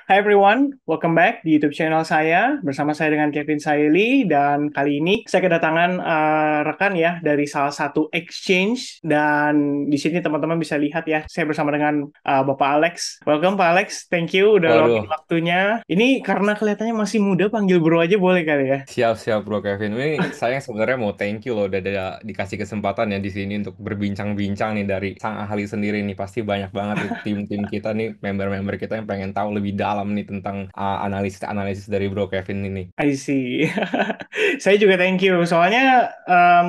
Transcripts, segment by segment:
Hi everyone, welcome back di YouTube channel saya. Bersama saya dengan Kevin Saili dan kali ini saya kedatangan rekan ya dari salah satu exchange dan di sini teman-teman bisa lihat ya, saya bersama dengan Bapak Alex. Welcome Pak Alex, thank you udah luangin Waduh, waktunya. Ini karena kelihatannya masih muda, panggil bro aja boleh kali ya? siap-siap Bro Kevin. Ini saya sebenarnya mau thank you loh udah ada dikasih kesempatan ya di sini untuk berbincang-bincang nih dari sang ahli sendiri nih. Pasti banyak banget nih tim-tim kita nih, member-member kita yang pengen tahu lebih dalam nih tentang analisis-analisis dari Bro Kevin ini. I see. Saya juga thank you. Soalnya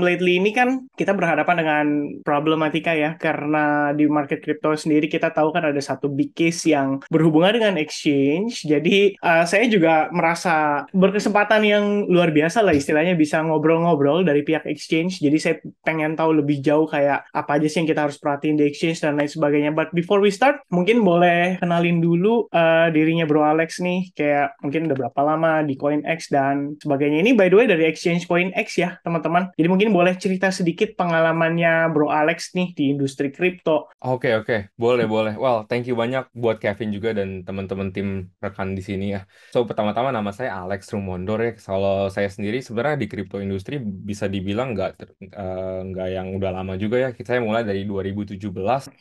lately ini kan kita berhadapan dengan problematika ya, karena di market crypto sendiri kita tahu kan ada satu big case yang berhubungan dengan exchange. Jadi saya juga merasa berkesempatan yang luar biasa lah istilahnya bisa ngobrol-ngobrol dari pihak exchange. Jadi saya pengen tahu lebih jauh kayak apa aja sih yang kita harus perhatiin di exchange dan lain sebagainya. But before we start, mungkin boleh kenalin dulu dirinya Bro Alex nih, kayak mungkin udah berapa lama di CoinX dan sebagainya. Ini by the way dari exchange CoinX ya, teman-teman. Jadi mungkin boleh cerita sedikit pengalamannya Bro Alex nih di industri kripto. Oke, oke, boleh, boleh. Well, thank you banyak buat Kevin juga dan teman-teman tim rekan di sini ya. So, pertama-tama nama saya Alex Rumondor ya. Kalau saya sendiri sebenarnya di crypto industri bisa dibilang nggak yang udah lama juga ya. Saya mulai dari 2017.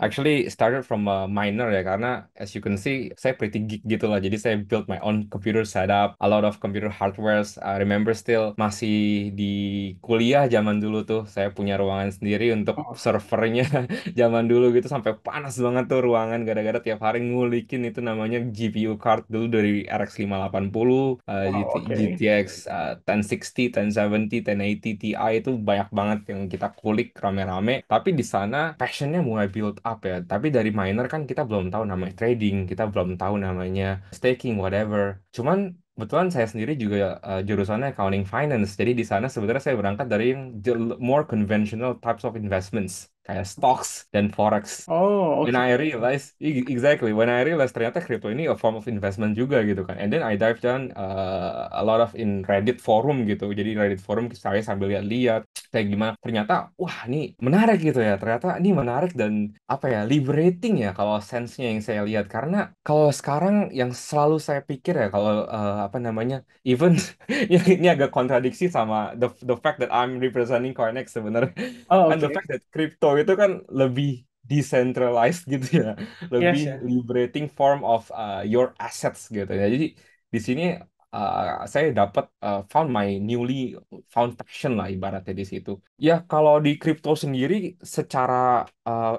Actually, started from a miner ya, karena as you can see, saya pretty geek gitu lah. Jadi saya build my own computer setup, a lot of computer hardwares. I remember still masih di kuliah zaman dulu tuh, saya punya ruangan sendiri untuk Oh, servernya. Zaman dulu gitu sampai panas banget tuh ruangan gara-gara tiap hari ngulikin itu namanya GPU card dulu dari RX 580, wow, oke. GTX 1060, 1070, 1080 Ti itu banyak banget yang kita kulik rame-rame. Tapi di sana passionnya mulai build up ya. Tapi dari miner kan kita belum tahu namanya trading, kita belum tahu namanya staking, whatever. Cuman kebetulan saya sendiri juga jurusannya accounting finance. Jadi di sana sebenarnya saya berangkat dari yang more conventional types of investments kayak stocks dan forex. Oh, When oke. I realize, exactly, when I realize ternyata crypto ini a form of investment juga gitu kan. And then I dive down a lot of in Reddit forum gitu. Jadi Reddit forum saya sambil lihat-lihat kayak gimana. Ternyata, wah ini menarik gitu ya. Ternyata ini menarik dan apa ya, liberating ya kalau sense-nya yang saya lihat. Karena kalau sekarang yang selalu saya pikir ya, kalau apa namanya, even ini agak kontradiksi sama the fact that I'm representing Coinex sebenarnya. Oh, Kan the oke. fact that crypto itu kan lebih decentralized gitu ya, lebih Yes ya. liberating form of your assets gitu ya. Jadi di sini saya dapat found my newly found passion lah ibaratnya di situ. Ya kalau di crypto sendiri secara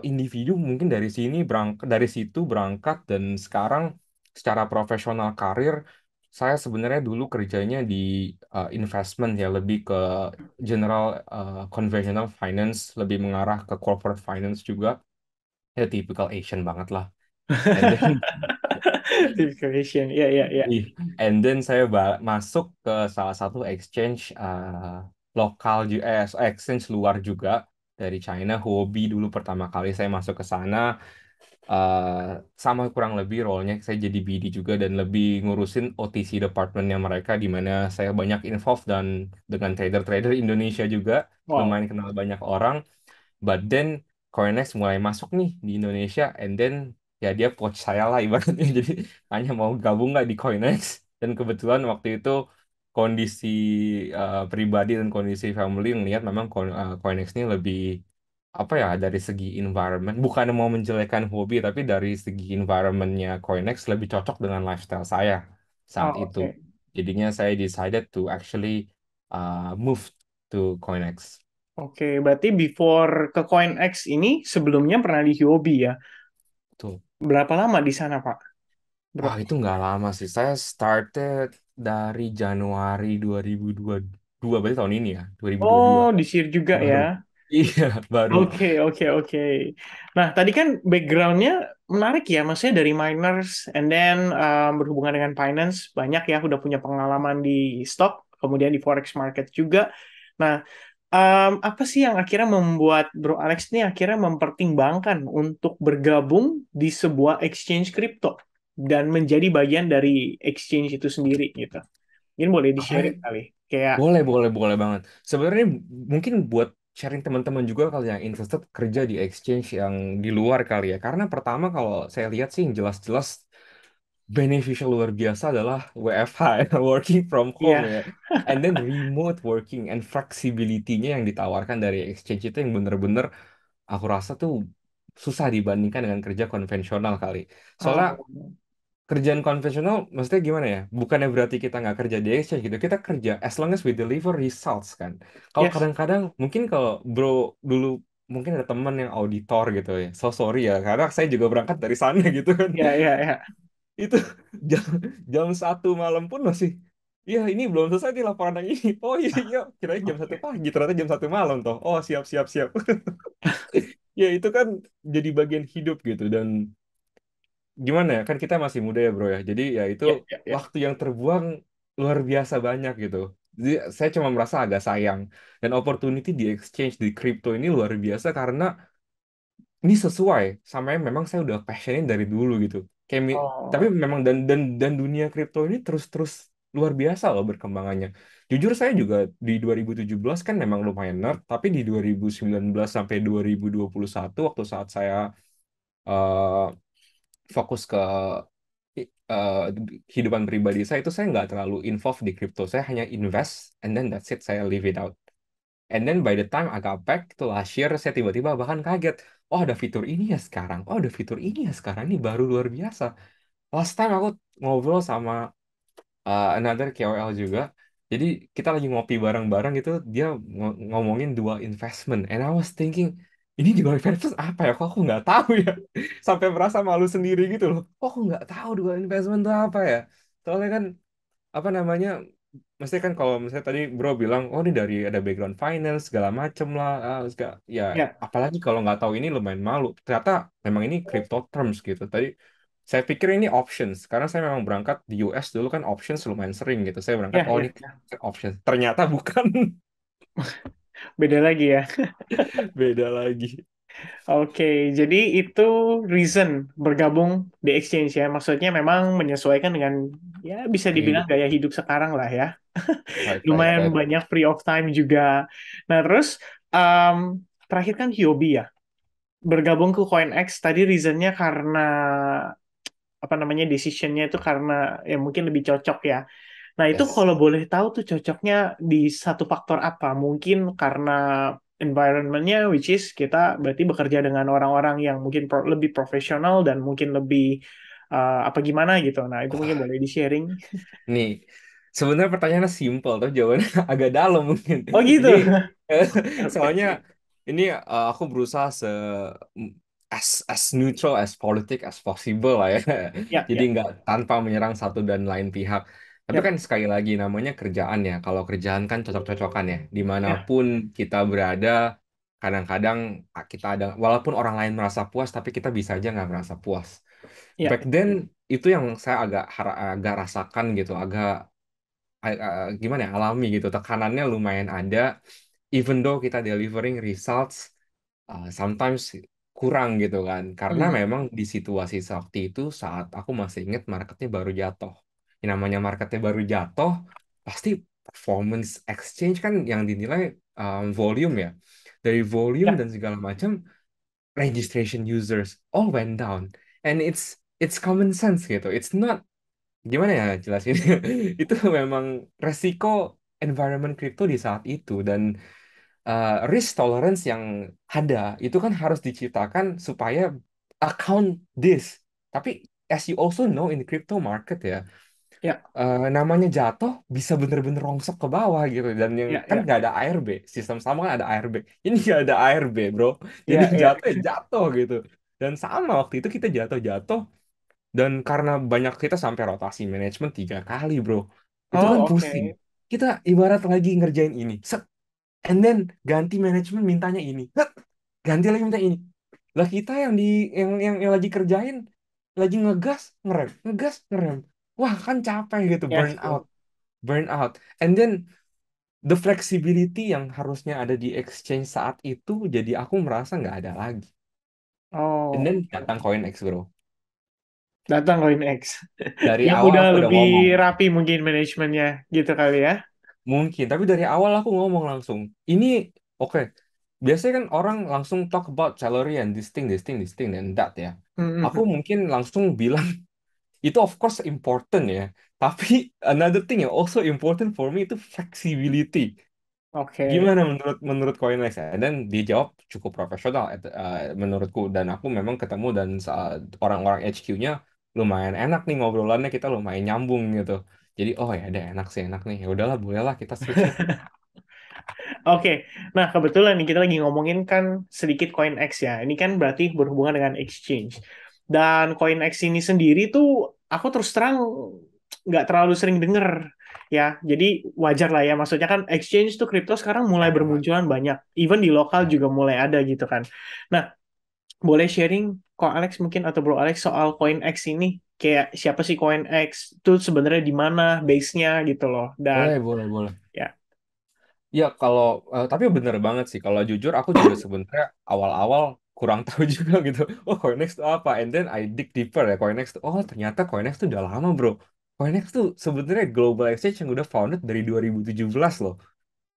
individu mungkin dari situ berangkat dan sekarang secara profesional karir saya sebenarnya dulu kerjanya di investment ya, lebih ke general conventional finance, lebih mengarah ke corporate finance juga. Ya typical Asian banget lah. And then Diffusion, ya, ya, ya. ih, and then saya masuk ke salah satu exchange lokal exchange luar juga dari China, Huobi dulu pertama kali saya masuk ke sana. Sama kurang lebih role-nya saya jadi BD juga dan lebih ngurusin OTC departmentnya mereka, di mana saya banyak involved dan dengan trader-trader Indonesia juga, Wow. lumayan kenal banyak orang. But then Coinex mulai masuk nih di Indonesia, and then ya dia poach saya lah ibaratnya. Jadi hanya mau gabung nggak di Coinex. Dan kebetulan waktu itu kondisi pribadi dan kondisi family ngelihat memang Coinex ini lebih apa ya, dari segi environment, bukan mau menjelekkan hobi, tapi dari segi environmentnya Coinex lebih cocok dengan lifestyle saya saat Oh, itu. oke. Jadinya saya decided to actually move to Coinex. Oke, berarti before ke CoinX ini sebelumnya pernah di Huobi ya. Tuh. Berapa lama di sana, Pak? Bro. Ah, itu nggak lama sih. Saya started dari Januari 2022, berarti tahun ini ya, 2022. Oh, di SIR juga Baru. ya. Iya, baru. Oke, oke, oke. Nah, tadi kan backgroundnya menarik ya, maksudnya dari miners, and then berhubungan dengan finance, banyak ya, udah punya pengalaman di stock, kemudian di forex market juga. Nah, apa sih yang akhirnya membuat Bro Alex ini akhirnya mempertimbangkan untuk bergabung di sebuah exchange kripto dan menjadi bagian dari exchange itu sendiri gitu? Mungkin boleh di-sharing Oke. kali. Kayak, Boleh, boleh, boleh banget. Sebenarnya mungkin buat sharing teman-teman juga kalau yang interested kerja di exchange yang di luar kali ya. Karena pertama kalau saya lihat sih yang jelas-jelas beneficial luar biasa adalah WFH, working from home Iya. ya. And then remote working and flexibility-nya yang ditawarkan dari exchange itu yang bener-bener aku rasa tuh susah dibandingkan dengan kerja konvensional kali. Soalnya Oh, kerjaan konvensional maksudnya gimana ya? Bukannya berarti kita nggak kerja di exchange gitu. Kita kerja as long as we deliver results kan. Kalau yes. kadang-kadang mungkin kalau bro dulu mungkin ada teman yang auditor gitu ya. So sorry ya, karena saya juga berangkat dari sana gitu kan. Ya, ya, ya. Itu jam jam 1 malam pun masih. Iya, ini belum selesai nih laporan yang ini. Oh iya, iya, kirain jam 1 pagi, ternyata jam 1 malam toh. Oh siap, siap, siap. Ya itu kan jadi bagian hidup gitu dan gimana ya kan kita masih muda ya bro ya jadi ya itu Ya, ya, ya. waktu yang terbuang luar biasa banyak gitu jadi saya cuma merasa agak sayang dan opportunity di exchange di crypto ini luar biasa karena ini sesuai sama yang memang saya udah passionin dari dulu gitu tapi Oh, memang dan dunia crypto ini terus-terus luar biasa loh berkembangannya jujur saya juga di 2017 kan memang lumayan nerd tapi di 2019 sampai 2021 waktu saat saya eh, fokus ke kehidupan pribadi saya itu saya nggak terlalu involved di crypto. Saya hanya invest and then that's it. Saya leave it out. And then by the time agak back to last year saya tiba-tiba bahkan kaget. Oh ada fitur ini ya sekarang. Oh ada fitur ini ya sekarang. Ini baru luar biasa. Last time aku ngobrol sama another KOL juga. Jadi kita lagi ngopi bareng-bareng gitu, dia ngomongin dua investment. And I was thinking, ini dua investment apa ya? Kok aku nggak tahu ya? Sampai merasa malu sendiri gitu loh. Kok aku nggak tahu dua investment itu apa ya? Soalnya kan apa namanya? Mesti kan kalau misalnya tadi Bro bilang, oh ini dari ada background finance segala macem lah, ya ya. apalagi kalau nggak tahu ini lumayan malu. Ternyata memang ini crypto terms gitu. Tadi saya pikir ini options karena saya memang berangkat di US dulu kan options lumayan sering gitu. Saya berangkat Ya, oh ini ya. options. Ternyata bukan Beda lagi ya. beda lagi. Oke, jadi itu reason bergabung di exchange ya. Maksudnya memang menyesuaikan dengan ya bisa dibilang Kehidupan. gaya hidup sekarang lah ya. Right, right, Lumayan right. banyak free of time juga. Nah, terus um, terakhir kan Hyobi ya. Bergabung ke CoinX tadi reasonnya karena apa namanya decisionnya itu karena ya mungkin lebih cocok ya. Nah, itu Yes. kalau boleh tahu tuh cocoknya di satu faktor apa? Mungkin karena environment-nya, which is kita berarti bekerja dengan orang-orang yang mungkin lebih profesional dan mungkin lebih apa gimana gitu. Nah, itu mungkin boleh di-sharing. Nih, sebenarnya pertanyaannya simpel, tapi jawabannya agak dalam mungkin. Oh gitu. Ini eh, Oke. soalnya ini aku berusaha as neutral as politik as possible lah ya. Ya, Jadi ya, nggak tanpa menyerang satu dan lain pihak. Tapi ya, kan sekali lagi namanya kerjaan ya. Kalau kerjaan kan cocok-cocokan ya. ya, Dimanapun kita berada, kadang-kadang kita ada, walaupun orang lain merasa puas, tapi kita bisa aja nggak merasa puas. ya, Back then itu yang saya agak rasakan gitu, gimana ya alami gitu tekanannya lumayan ada even though kita delivering results sometimes kurang gitu kan karena hmm, memang di situasi seperti itu saat aku masih ingat marketnya baru jatuh yang namanya marketnya baru jatuh pasti performance exchange kan yang dinilai volume ya dari volume ya. dan segala macam registration users all went down and it's common sense gitu it's not gimana ya jelasin itu memang resiko environment crypto di saat itu dan risk tolerance yang ada itu kan harus diciptakan supaya account this tapi as you also know in the crypto market ya Ya, namanya jatuh bisa bener-bener rongsok ke bawah gitu dan yang ya, kan ya, nggak ada ARB sistem sama kan ada ARB ini nggak ada ARB bro jadi ya, ya. jatuh ya jatuh gitu dan sama waktu itu kita jatuh-jatuh dan karena banyak kita sampai rotasi manajemen 3 kali, bro. Itu kan Oh, pusing. oke. Kita ibarat lagi ngerjain ini. Set. And then ganti manajemen mintanya ini. Set. Ganti lagi minta ini. Lah kita yang di yang lagi kerjain lagi ngegas, ngerem, ngegas, ngerem. Wah, kan capek gitu, Ya burn sih. out, burn out. And then the flexibility yang harusnya ada di exchange saat itu jadi aku merasa nggak ada lagi. And Oh, then datang CoinEx, bro. datang CoinX. Dari Yang awal udah aku udah lebih ngomong. rapi mungkin manajemennya gitu kali ya. Mungkin, tapi dari awal aku ngomong langsung. Ini oke. Biasanya kan orang langsung talk about salary and this thing, this thing, this thing, and that ya. Hmm, hmm, Aku hmm. mungkin langsung bilang itu of course important ya. Tapi another thing yang also important for me itu flexibility. Oke. Gimana menurut menurut CoinEx? Dan dia jawab cukup profesional menurutku, dan aku memang ketemu dan orang-orang HQ-nya lumayan enak nih ngobrolannya, kita lumayan nyambung gitu. Jadi oh ya ada enak sih, enak nih. Ya udahlah bolehlah kita switch nih. Oke, nah kebetulan nih kita lagi ngomongin kan sedikit CoinX ya. Ini kan berarti berhubungan dengan exchange. Dan CoinX ini sendiri tuh aku terus terang nggak terlalu sering denger ya. Jadi wajar lah ya. Maksudnya kan exchange tuh kripto sekarang mulai Ya, bermunculan banyak. Even di lokal ya. juga mulai ada gitu kan. Nah, boleh sharing Ko Alex mungkin atau Bro Alex soal CoinX ini? Kayak siapa sih CoinX? Itu sebenarnya di mana base-nya gitu loh. Dan Boleh, boleh, boleh. ya, Ya kalau tapi bener banget sih. Kalau jujur aku juga sebenarnya awal-awal kurang tahu juga gitu. Oh CoinEx itu apa? And then I dig deeper ya CoinEx tuh. Oh ternyata CoinEx tuh udah lama bro. CoinEx tuh sebenarnya global exchange yang udah founded dari 2017 loh.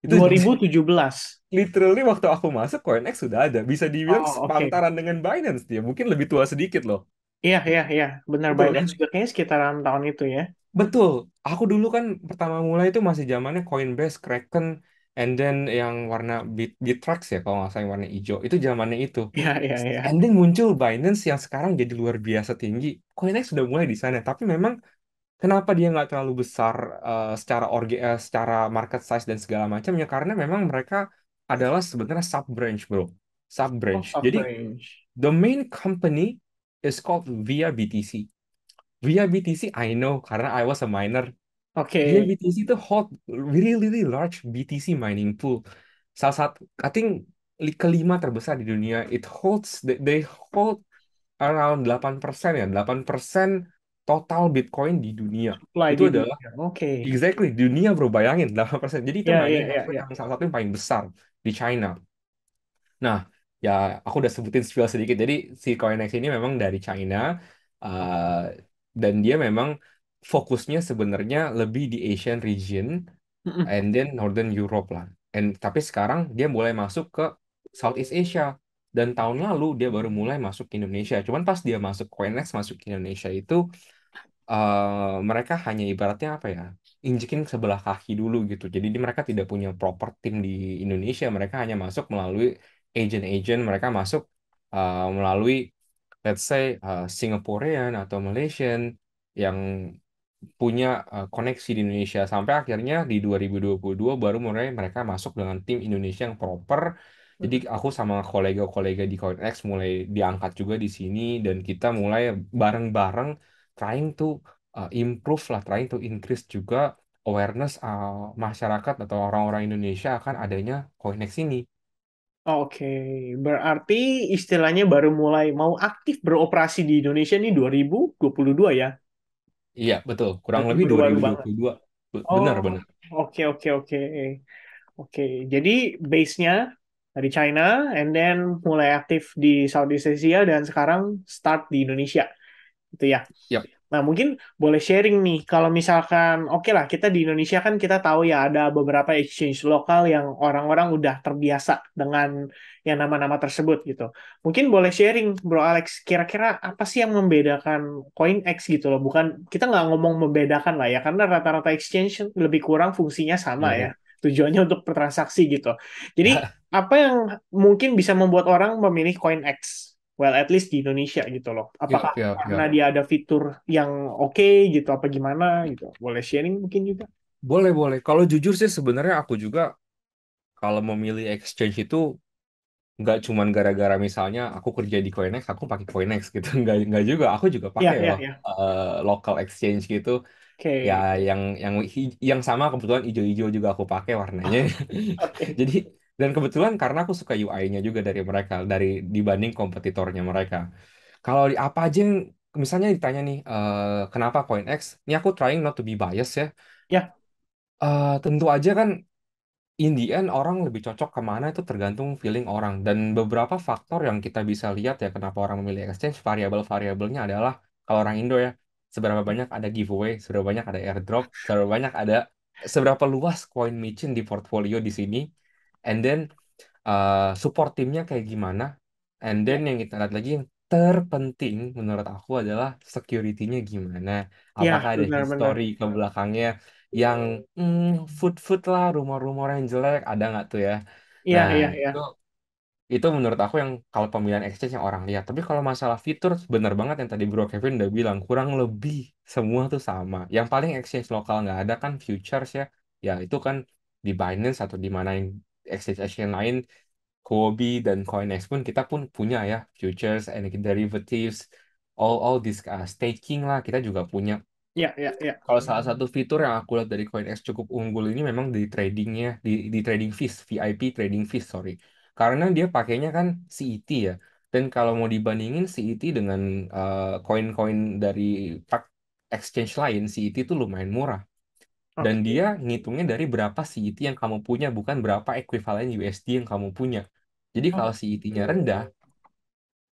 Itu 2017. literally waktu aku masuk CoinEx sudah ada. Bisa dibilang Oh, oke. sepantaran dengan Binance dia. Mungkin lebih tua sedikit loh. Iya, iya, iya. Benar, Betul kan? Binance juga kayaknya sekitaran tahun itu ya. Betul. Aku dulu kan pertama mulai itu masih zamannya Coinbase, Kraken, and then yang warna Bittrex ya kalau nggak salah yang warna hijau. Itu zamannya itu. Iya, iya, iya. And then muncul Binance yang sekarang jadi luar biasa tinggi. Coinex sudah mulai di sana. Tapi memang kenapa dia nggak terlalu besar secara market size dan segala macamnya? Karena memang mereka adalah sebenarnya sub branch, bro. Sub Oh, branch. Jadi sub-range. the main company is called Via BTC. Via BTC I know karena I was a miner. Via Oke. BTC itu hold really really large BTC mining pool. Salah satu, I think kelima terbesar di dunia. It holds, they hold around 8% ya, 8% total Bitcoin di dunia. Supply Itu di adalah dunia. Oke. exactly di dunia bro, bayangin 8%. Jadi itu Iya, iya, mining iya, hardware iya. yang salah satu yang paling besar di China. Nah, ya aku udah sebutin spill sedikit. Jadi si CoinEx ini memang dari China, uh, dan dia memang fokusnya sebenarnya lebih di Asian region Mm-mm. and then Northern Europe lah. Tapi sekarang dia mulai masuk ke Southeast Asia. Dan tahun lalu dia baru mulai masuk ke Indonesia. Cuman pas dia masuk CoinEx masuk ke Indonesia itu mereka hanya ibaratnya apa ya, injekin sebelah kaki dulu gitu. Jadi mereka tidak punya proper tim di Indonesia. Mereka hanya masuk melalui agent-agent. Mereka masuk melalui let's say Singaporean atau Malaysian yang punya koneksi di Indonesia, sampai akhirnya di 2022 baru mulai mereka masuk dengan tim Indonesia yang proper. Jadi Mm-mm. aku sama kolega-kolega di CoinX mulai diangkat juga di sini, dan kita mulai bareng-bareng trying to improve lah, trying to increase juga awareness masyarakat atau orang-orang Indonesia akan adanya CoinX ini. Oke. Berarti istilahnya baru mulai mau aktif beroperasi di Indonesia nih 2022 ya. Iya, betul. Kurang Berarti lebih baru-baru banget. 2022. Oh, Benar-benar. oke, oke, oke. Oke, jadi base-nya dari China, and then mulai aktif di Southeast Asia, dan sekarang start di Indonesia. Gitu ya. Yap. Nah, mungkin boleh sharing nih, kalau misalkan, oke lah, kita di Indonesia kan kita tahu ya ada beberapa exchange lokal yang orang-orang udah terbiasa dengan yang nama-nama tersebut gitu. Mungkin boleh sharing, Bro Alex, kira-kira apa sih yang membedakan CoinX gitu loh? Bukan, kita nggak ngomong membedakan lah ya, karena rata-rata exchange lebih kurang fungsinya sama ya. Mhm. Tujuannya untuk bertransaksi gitu. Jadi, apa yang mungkin bisa membuat orang memilih CoinX? Well, at least di Indonesia gitu loh. Apakah Yap, yap, karena yap. dia ada fitur yang oke gitu apa gimana gitu, boleh sharing mungkin juga. Boleh, boleh. Kalau jujur sih sebenarnya aku juga kalau memilih exchange itu nggak cuman gara-gara misalnya aku kerja di Coinex, aku pakai Coinex gitu. Nggak juga. Aku juga pakai Ya, ya, loh ya. local exchange gitu. Ya, Oke. yang sama kebetulan hijau-hijau juga aku pakai warnanya. Oke. Jadi dan kebetulan karena aku suka UI-nya juga dari mereka, dari dibanding kompetitornya mereka. Kalau di apa aja yang misalnya ditanya nih, kenapa CoinX? Ini aku trying not to be biased ya. Ya, Tentu aja kan in the end orang lebih cocok kemana itu tergantung feeling orang, dan beberapa faktor yang kita bisa lihat ya kenapa orang memilih exchange, variabel-variabelnya adalah kalau orang Indo ya, seberapa banyak ada giveaway, seberapa banyak ada airdrop, seberapa luas coin micin di portfolio di sini, and then support timnya kayak gimana, and then ya. yang kita lihat lagi terpenting menurut aku adalah security-nya gimana. Ya, Apakah ada history benar-benar. ke belakangnya yang food-food lah, rumor-rumor yang jelek, ada nggak tuh ya? Iya, Nah, iya, iya. itu menurut aku yang kalau pemilihan exchange yang orang lihat. Tapi kalau masalah fitur, benar banget yang tadi Bro Kevin udah bilang, kurang lebih semua tuh sama. Yang paling exchange lokal nggak ada kan futures ya. Ya itu kan di Binance atau di mana yang exchange-exchange lain, Huobi dan CoinEx pun kita pun punya ya futures and derivatives, all this staking lah kita juga punya. Iya, iya, iya. Kalau salah satu fitur yang aku lihat dari CoinEx cukup unggul ini memang di tradingnya, di trading fees, VIP trading fees, sorry. Karena dia pakainya kan CET ya. Dan kalau mau dibandingin CET dengan koin-koin dari exchange lain, CET itu lumayan murah. Dan Oke. dia ngitungnya dari berapa CET yang kamu punya, bukan berapa ekuivalen USD yang kamu punya. Jadi kalau CET-nya rendah,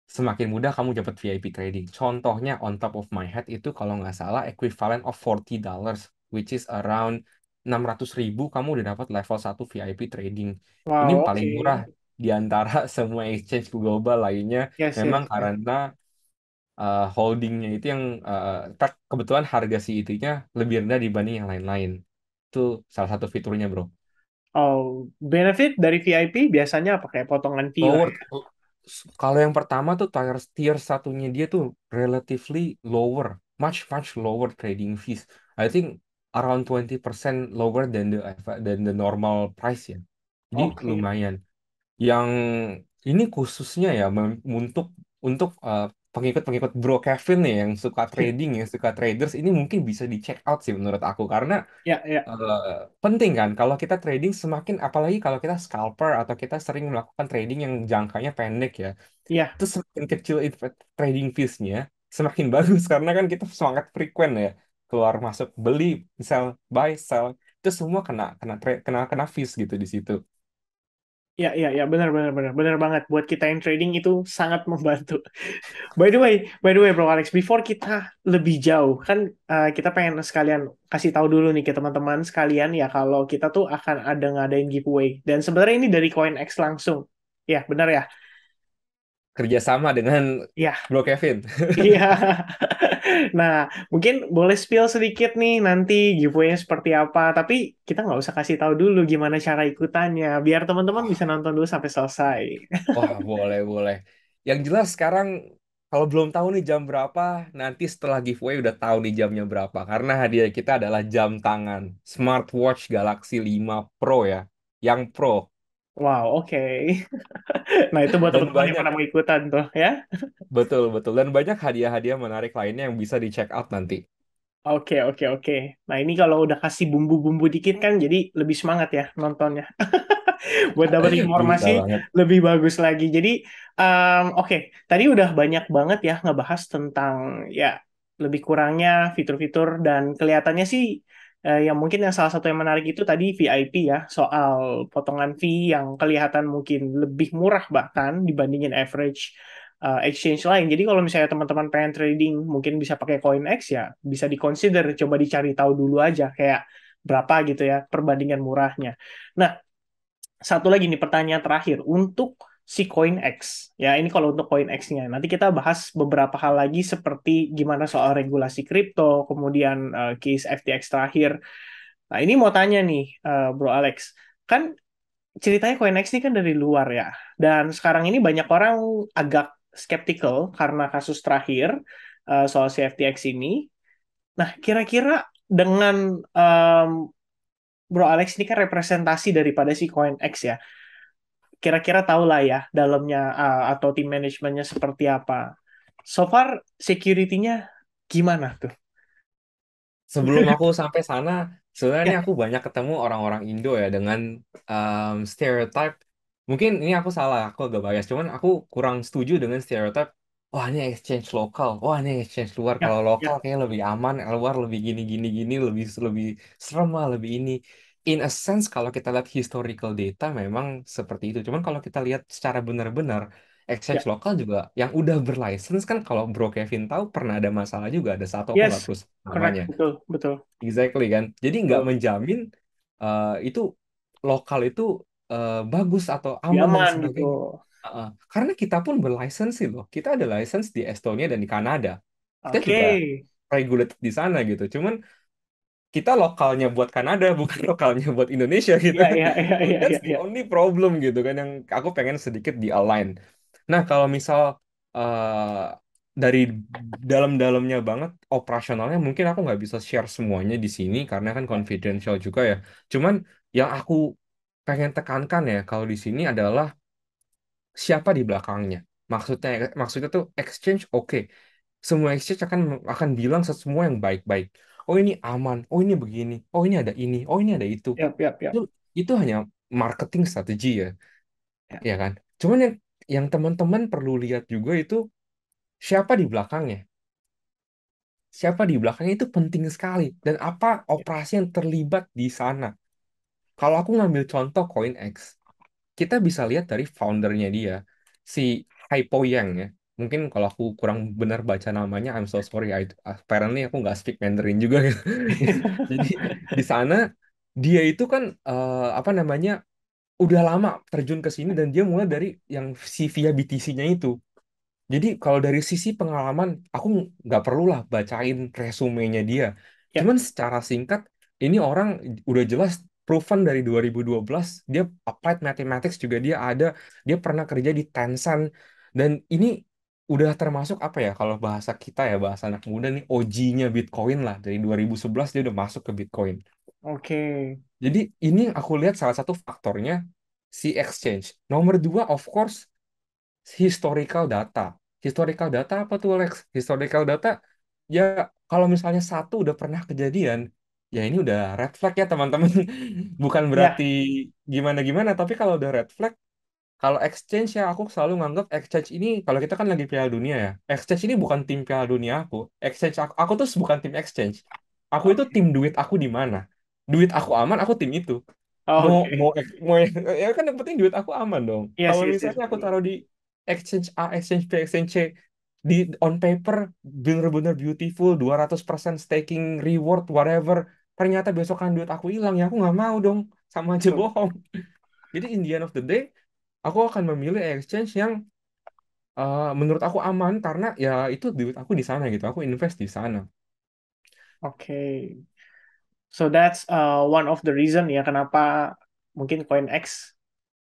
semakin mudah kamu dapat VIP trading. Contohnya on top of my head itu kalau nggak salah equivalent of $40, which is around 600.000 kamu udah dapat level 1 VIP trading. Ini Wow, paling murah oke. di antara semua exchange global lainnya. Yes, Memang yes, yes. karena holdingnya itu yang kebetulan harga CET-nya lebih rendah dibanding yang lain-lain. Itu salah satu fiturnya, bro. Oh, benefit dari VIP biasanya apa kayak potongan fee lah Lower. ya? Kalau yang pertama tuh tier satunya dia tuh relatively lower, much much lower trading fees. I think around 20% lower than the normal price ya. Jadi Oke. lumayan. Yang ini khususnya ya untuk pengikut-pengikut Bro Kevin nih yang suka trading, yang suka traders ini mungkin bisa di check out sih menurut aku karena Ya, ya, penting kan kalau kita trading semakin apalagi kalau kita scalper atau kita sering melakukan trading yang jangkanya pendek ya ya. itu semakin kecil trading fees-nya semakin bagus karena kan kita semangat frequent ya keluar masuk beli sell buy sell itu semua kena kena kena kena fees gitu di situ. Ya, ya, ya, benar, benar, benar, benar banget. Buat kita yang trading itu sangat membantu. By the way, Bro Alex, before kita lebih jauh, kan kita pengen sekalian kasih tahu dulu nih ke teman-teman sekalian ya kalau kita tuh akan ada ngadain giveaway. Dan sebenarnya ini dari CoinX langsung. Ya, benar ya? Kerjasama dengan Ya, Bro Kevin. iya. Nah, mungkin boleh spill sedikit nih nanti giveaway-nya seperti apa. Tapi kita nggak usah kasih tahu dulu gimana cara ikutannya, biar teman-teman bisa nonton dulu sampai selesai. Wah, boleh, boleh. Yang jelas sekarang kalau belum tahu nih jam berapa, nanti setelah giveaway udah tahu nih jamnya berapa. Karena hadiah kita adalah jam tangan smartwatch Galaxy 5 Pro ya, yang Pro. Wow, oke. Nah, itu buat Dan teman-teman yang banyak, pada mau ikutan tuh ya. betul, betul. Dan banyak hadiah-hadiah menarik lainnya yang bisa di check out nanti. Oke, oke, oke. Nah, ini kalau udah kasih bumbu-bumbu dikit kan jadi lebih semangat ya nontonnya. Buat dapat Bisa informasi banget. lebih bagus lagi. Jadi, oke, tadi udah banyak banget ya ngebahas tentang ya lebih kurangnya fitur-fitur dan kelihatannya sih yang mungkin yang salah satu yang menarik itu tadi VIP ya, soal potongan fee yang kelihatan mungkin lebih murah bahkan dibandingin average exchange lain. Jadi kalau misalnya teman-teman pengen trading mungkin bisa pakai CoinX ya, bisa diconsider coba dicari tahu dulu aja kayak berapa gitu ya perbandingan murahnya. Nah, satu lagi nih pertanyaan terakhir untuk si CoinX. Ya, ini kalau untuk CoinX-nya. Nanti kita bahas beberapa hal lagi seperti gimana soal regulasi kripto, kemudian case FTX terakhir. Nah, ini mau tanya nih, Bro Alex. Kan ceritanya CoinX ini kan dari luar ya. Dan sekarang ini banyak orang agak skeptical karena kasus terakhir soal si FTX ini. Nah, kira-kira dengan Bro Alex ini kan representasi daripada si CoinX ya. Kira-kira tahu lah ya dalamnya atau tim manajemennya seperti apa. So far security-nya gimana tuh? Sebelum aku sampai sana, sebenarnya ini Ya, aku banyak ketemu orang-orang Indo ya dengan stereotype. Mungkin ini aku salah, aku agak bias. Cuman aku kurang setuju dengan stereotype. Wah ini exchange lokal, wah ini exchange luar. ya, Kalau lokal ya. kayak lebih aman, luar lebih gini gini gini, lebih lebih serem lah, lebih ini. In a sense, kalau kita lihat historical data memang seperti itu. Cuman kalau kita lihat secara benar-benar, exchange Ya. lokal juga yang udah berlicense kan kalau Bro Kevin tahu pernah ada masalah juga ada satu aku nggak Yes, terus correct, namanya. betul, betul, Exactly kan. Jadi nggak betul. menjamin itu lokal itu bagus atau Lebih aman dan aman gitu. sebagainya. Karena kita pun berlisensi loh. Kita ada license di Estonia dan di Kanada. Kita Oke. juga regulated di sana gitu. Cuman kita lokalnya buat Kanada, bukan lokalnya buat Indonesia gitu. Iya, iya, iya, So iya, iya, that's the iya. only problem gitu kan yang aku pengen sedikit di align. Nah, kalau misal dari dalam-dalamnya banget operasionalnya mungkin aku nggak bisa share semuanya di sini karena kan Ya, confidential juga ya. Cuman yang aku pengen tekankan ya kalau di sini adalah siapa di belakangnya. Maksudnya maksudnya tuh exchange oke. Semua exchange akan bilang semua yang baik-baik. Oh ini aman, oh ini begini, oh ini ada ini, oh ini ada itu. yap, yap, Itu yap. itu hanya marketing strategi ya, Ya, ya kan? Cuman yang teman-teman perlu lihat juga itu siapa di belakangnya. Siapa di belakangnya itu penting sekali dan apa operasi yang terlibat di sana. Kalau aku ngambil contoh CoinX, kita bisa lihat dari foundernya dia, si Haipo Yang ya. Mungkin kalau aku kurang benar baca namanya, I'm so sorry. Apparently aku nggak speak Mandarin juga gitu. Jadi di sana dia itu kan apa namanya udah lama terjun ke sini dan dia mulai dari yang si via BTC-nya itu. Jadi kalau dari sisi pengalaman, aku nggak perlulah bacain resumenya dia. ya. Cuman secara singkat, ini orang udah jelas proven dari 2012, dia applied mathematics juga dia ada, dia pernah kerja di Tencent, dan ini udah termasuk apa ya, kalau bahasa kita ya, bahasa anak muda nih, OG-nya Bitcoin lah. Dari 2011 dia udah masuk ke Bitcoin. Oke. Jadi ini aku lihat salah satu faktornya si exchange. Nomor dua, of course, historical data. Historical data apa tuh Alex? Historical data ya kalau misalnya satu udah pernah kejadian, ya ini udah red flag ya teman-teman. Bukan berarti Ya. gimana-gimana, tapi kalau udah red flag, kalau exchange ya aku selalu nganggap exchange ini kalau kita kan lagi Piala Dunia ya. Exchange ini bukan tim Piala Dunia aku. Exchange aku tuh bukan tim exchange. Aku itu Oke. tim duit aku di mana. Duit aku aman, aku tim itu mau Oke. mau mau ya kan yang penting duit aku aman dong. Yes, Kalau yes, yes, misalnya aku betul. taruh di exchange A, exchange B, exchange C di on paper bener-bener beautiful 200% staking reward whatever ternyata besokan duit aku hilang ya aku nggak mau dong sama aja Betul. bohong. Jadi in the end of the day aku akan memilih exchange yang menurut aku aman karena ya itu duit aku di sana gitu aku invest di sana. Oke. So that's one of the reason ya kenapa mungkin CoinX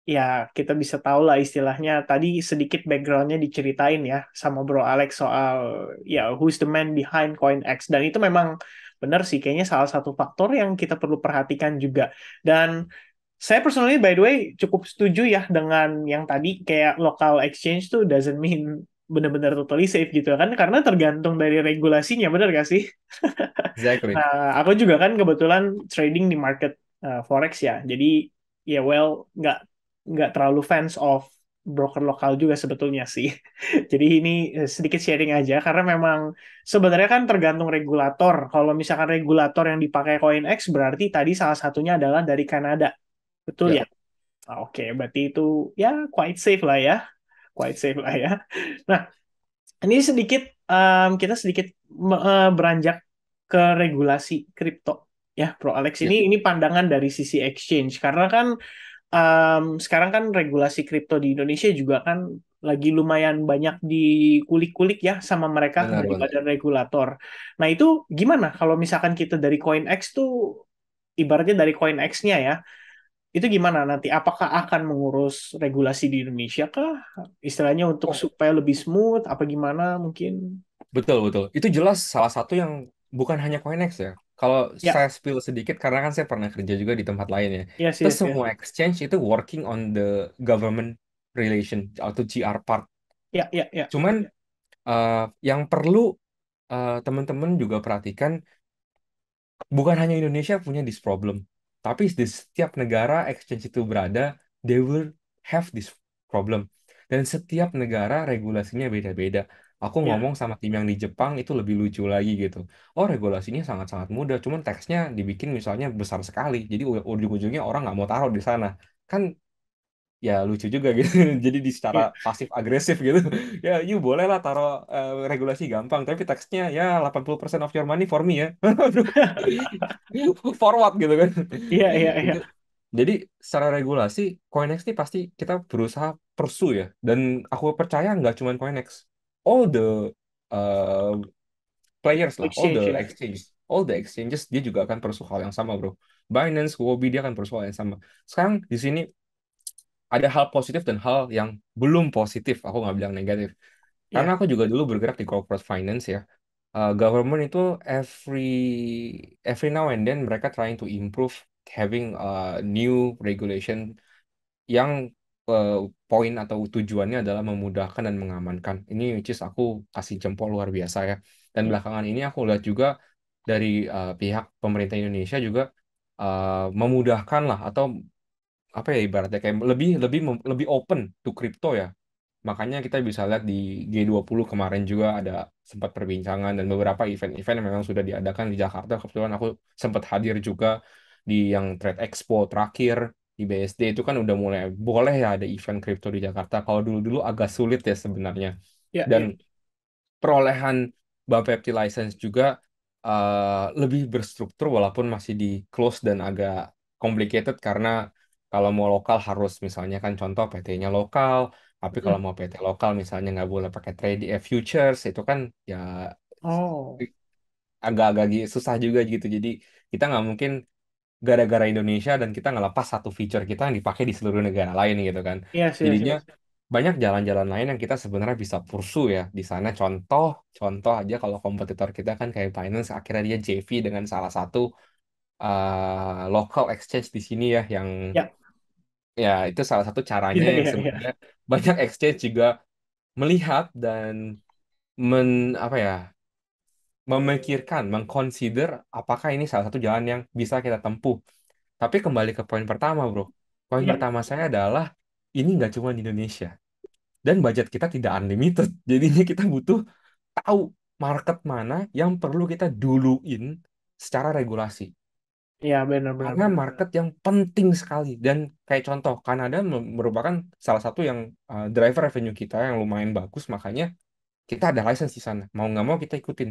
ya kita bisa tahu lah istilahnya tadi sedikit backgroundnya diceritain ya sama Bro Alex soal ya who's the man behind CoinX dan itu memang benar sih kayaknya salah satu faktor yang kita perlu perhatikan juga dan saya personally by the way cukup setuju ya dengan yang tadi kayak local exchange tuh doesn't mean benar-benar totally safe gitu kan karena tergantung dari regulasinya benar gak sih? Exactly. Nah, aku juga kan kebetulan trading di market forex ya. Jadi ya well nggak terlalu fans of broker lokal juga sebetulnya sih. Jadi ini sedikit sharing aja karena memang sebenarnya kan tergantung regulator. Kalau misalkan regulator yang dipakai CoinX berarti tadi salah satunya adalah dari Kanada. Betul Ya, ya? Ah, oke, berarti itu ya quite safe lah ya. Quite safe lah ya. Nah, ini sedikit kita sedikit beranjak ke regulasi kripto ya, Bro Alex. ya, Ini pandangan dari sisi exchange karena kan sekarang kan regulasi kripto di Indonesia juga kan lagi lumayan banyak dikulik-kulik ya sama mereka benar dari banget. badan regulator. Nah itu gimana kalau misalkan kita dari CoinX tuh ibaratnya dari CoinX-nya ya, itu gimana nanti? Apakah akan mengurus regulasi di Indonesia kah? Istilahnya untuk Oh, supaya lebih smooth apa gimana mungkin? betul, betul. Itu jelas salah satu yang bukan hanya CoinEx ya. Kalau Ya, saya spill sedikit, karena kan saya pernah kerja juga di tempat lain ya. yes, Itu yes, yes. semua exchange itu working on the government relation atau GR part. Ya, ya, ya. Cuman eh, yang perlu teman-teman juga perhatikan, bukan hanya Indonesia punya this problem. Tapi di setiap negara exchange itu berada, they will have this problem. Dan setiap negara regulasinya beda-beda. Aku Ya. ngomong sama tim yang di Jepang itu lebih lucu lagi gitu. Oh regulasinya sangat-sangat mudah, cuman teksnya dibikin misalnya besar sekali. Jadi ujung-ujungnya orang nggak mau taruh di sana. Kan ya lucu juga gitu. Jadi di secara Ya. pasif agresif gitu. Ya, you boleh lah taruh regulasi gampang, tapi teksnya ya 80% of your money for me ya. Aduh. Forward gitu kan. Iya, iya, Itu iya. Jadi secara regulasi, CoinEx ini pasti kita berusaha pursue ya. Dan aku percaya nggak cuma CoinEx, all the uh, players lah, Exchange ya. all the exchanges dia juga akan pursue hal yang sama bro. Binance, Huobi dia akan pursue hal yang sama. Sekarang di sini ada hal positif dan hal yang belum positif. Aku nggak bilang negatif. Karena Ya. aku juga dulu bergerak di corporate finance ya. Government itu every now and then mereka trying to improve having new regulation yang eh, poin atau tujuannya adalah memudahkan dan mengamankan. Ini which is aku kasih jempol luar biasa ya. Dan Ya. belakangan ini aku lihat juga dari pihak pemerintah Indonesia juga memudahkan lah atau apa ya ibaratnya kayak lebih lebih lebih open to crypto ya. Makanya kita bisa lihat di G20 kemarin juga ada sempat perbincangan dan beberapa event-event yang memang sudah diadakan di Jakarta. Kebetulan aku sempat hadir juga di yang Trade Expo terakhir di BSD itu kan udah mulai boleh ya ada event kripto di Jakarta. Kalau dulu-dulu agak sulit ya sebenarnya. Ya. Dan Ya. perolehan Bapepti license juga lebih berstruktur walaupun masih di close dan agak complicated karena kalau mau lokal harus misalnya kan contoh PT-nya lokal, tapi kalau Hmm. mau PT lokal misalnya nggak boleh pakai trade futures itu kan ya Oh. agak-agak susah juga gitu. Jadi kita nggak mungkin gara-gara Indonesia dan kita ngelepas satu feature kita yang dipakai di seluruh negara lain gitu kan. Yes, yes, Jadinya yes. banyak jalan-jalan lain yang kita sebenarnya bisa pursue ya di sana. Contoh, contoh aja kalau kompetitor kita kan kayak Binance akhirnya dia JV dengan salah satu local exchange di sini ya yang Ya. ya itu salah satu caranya Ya, yang ya, sebenarnya ya. banyak exchange juga melihat dan men apa ya memikirkan, mengconsider apakah ini salah satu jalan yang bisa kita tempuh. Tapi kembali ke poin pertama, bro. Poin Ya. pertama saya adalah ini nggak cuma di Indonesia dan budget kita tidak unlimited. Jadinya kita butuh tahu market mana yang perlu kita duluin secara regulasi. Ya, benar, benar, Karena benar. market yang penting sekali dan kayak contoh Kanada merupakan salah satu yang driver revenue kita yang lumayan bagus, makanya kita ada license di sana. Mau nggak mau kita ikutin.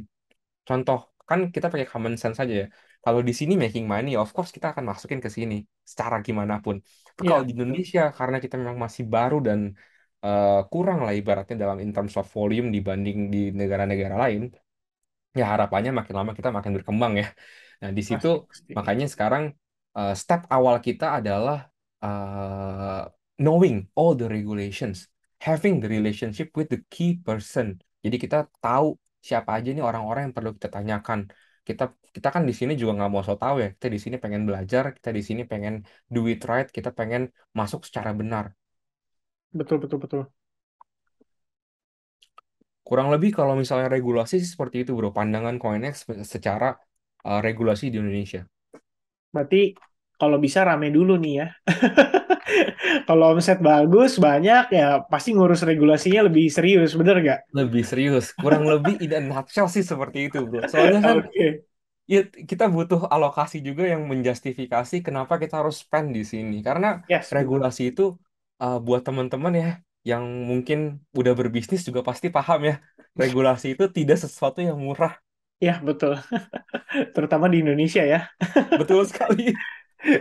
Contoh, kan kita pakai common sense saja ya. Kalau di sini making money, of course kita akan masukin ke sini secara gimana pun. Tapi kalau Ya, di Indonesia, karena kita memang masih baru dan kurang lah ibaratnya dalam in terms of volume dibanding di negara-negara lain, ya harapannya makin lama kita makin berkembang ya. Nah, di situ pasti, pasti. makanya sekarang step awal kita adalah uh, knowing all the regulations, having the relationship with the key person. Jadi kita tahu siapa aja nih orang-orang yang perlu kita tanyakan. Kita kita kan di sini juga nggak mau so tahu ya. Kita di sini pengen belajar, kita di sini pengen do it right, kita pengen masuk secara benar. Betul, betul, betul. Kurang lebih kalau misalnya regulasi sih seperti itu, bro. Pandangan CoinEx secara regulasi di Indonesia. Berarti kalau bisa rame dulu nih ya. Kalau omset bagus, banyak, ya pasti ngurus regulasinya lebih serius, bener nggak? Lebih serius, kurang lebih in a nutshell sih seperti itu, bro. Soalnya kan Oke. ya kita butuh alokasi juga yang menjustifikasi kenapa kita harus spend di sini. Karena Yes, betul. regulasi itu buat teman-teman ya yang mungkin udah berbisnis juga pasti paham ya. Regulasi itu tidak sesuatu yang murah. Ya, betul. Terutama di Indonesia ya. Betul sekali.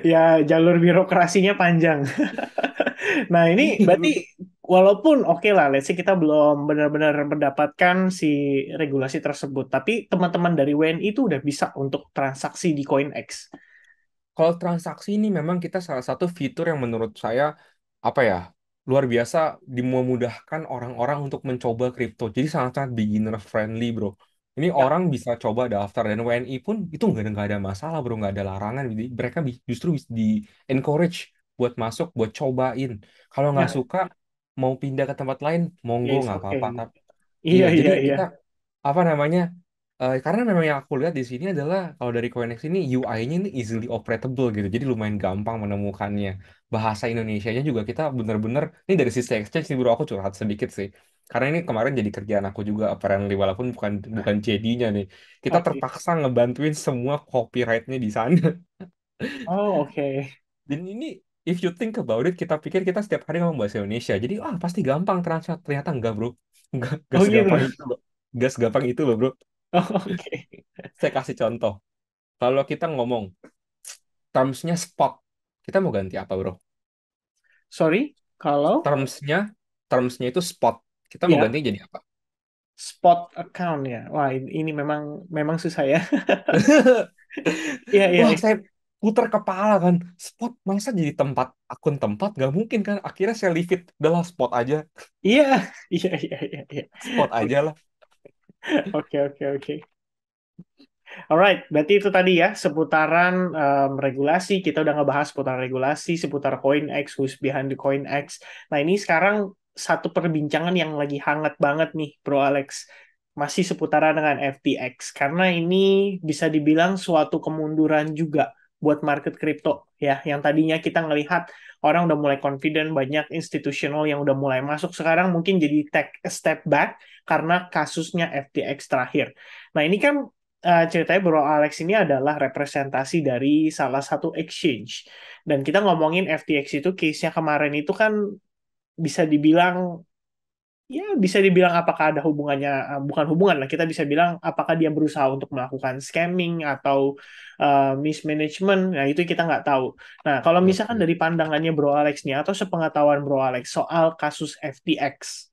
Ya, jalur birokrasinya panjang. Nah, ini Iya, berarti bro. walaupun oke lah, let's say kita belum benar-benar mendapatkan si regulasi tersebut, tapi teman-teman dari WNI itu udah bisa untuk transaksi di CoinEx. Kalau transaksi ini memang kita salah satu fitur yang menurut saya apa ya luar biasa memudahkan orang-orang untuk mencoba kripto. Jadi sangat-sangat beginner friendly, bro. Ini Ya, orang bisa coba daftar dan WNI pun itu nggak ada masalah, bro, nggak ada larangan. Jadi mereka justru bisa di encourage buat masuk, buat cobain. Kalau nggak ya, suka mau pindah ke tempat lain, ya monggo it's nggak apa-apa. okay. Iya, Iya, jadi iya, iya. kita apa namanya? Karena memang yang aku lihat di sini adalah kalau dari CoinEx ini UI-nya ini easily operatable gitu. Jadi lumayan gampang menemukannya. Bahasa Indonesianya juga kita bener-bener ini dari sisi exchange nih bro aku curhat sedikit sih. Karena ini kemarin jadi kerjaan aku juga apparently walaupun bukan bukan JD-nya nih. Kita Oke. terpaksa ngebantuin semua copyright-nya di sana. Oh, oke. Dan ini if you think about it kita pikir kita setiap hari ngomong bahasa Indonesia. Jadi pasti gampang translate. Ternyata enggak bro. Enggak Oh, gitu. segampang itu loh. Enggak segampang itu loh bro. Oh, oke. Saya kasih contoh. Kalau kita ngomong terms-nya spot, kita mau ganti apa, bro? Sorry, kalau Termsnya, termsnya itu spot. Kita mau ya ganti jadi apa? spot account ya. Wah, ini memang memang susah ya. Iya, iya, Wah, iya. saya putar kepala kan. Spot masa jadi tempat akun tempat? Nggak mungkin kan? Akhirnya saya leave it. Udahlah spot aja. Iya, iya, iya, iya, iya. Spot aja lah. Oke, oke, oke. Alright, berarti itu tadi ya seputaran regulasi. Kita udah ngebahas seputar regulasi, seputar CoinX, who's behind the CoinX. Nah, ini sekarang satu perbincangan yang lagi hangat banget nih, Bro Alex. Masih seputaran dengan FTX. Karena ini bisa dibilang suatu kemunduran juga buat market kripto. Ya, yang tadinya kita ngelihat orang udah mulai confident, banyak institutional yang udah mulai masuk. Sekarang mungkin jadi take a step back karena kasusnya FTX terakhir. Nah, ini kan ceritanya Bro Alex ini adalah representasi dari salah satu exchange. Dan kita ngomongin FTX itu case-nya kemarin itu kan bisa dibilang ya bisa dibilang apakah ada hubungannya bukan hubungan lah kita bisa bilang apakah dia berusaha untuk melakukan scamming atau mismanagement. Nah itu kita nggak tahu. Nah kalau misalkan Oke. dari pandangannya Bro Alex nih atau sepengetahuan Bro Alex soal kasus FTX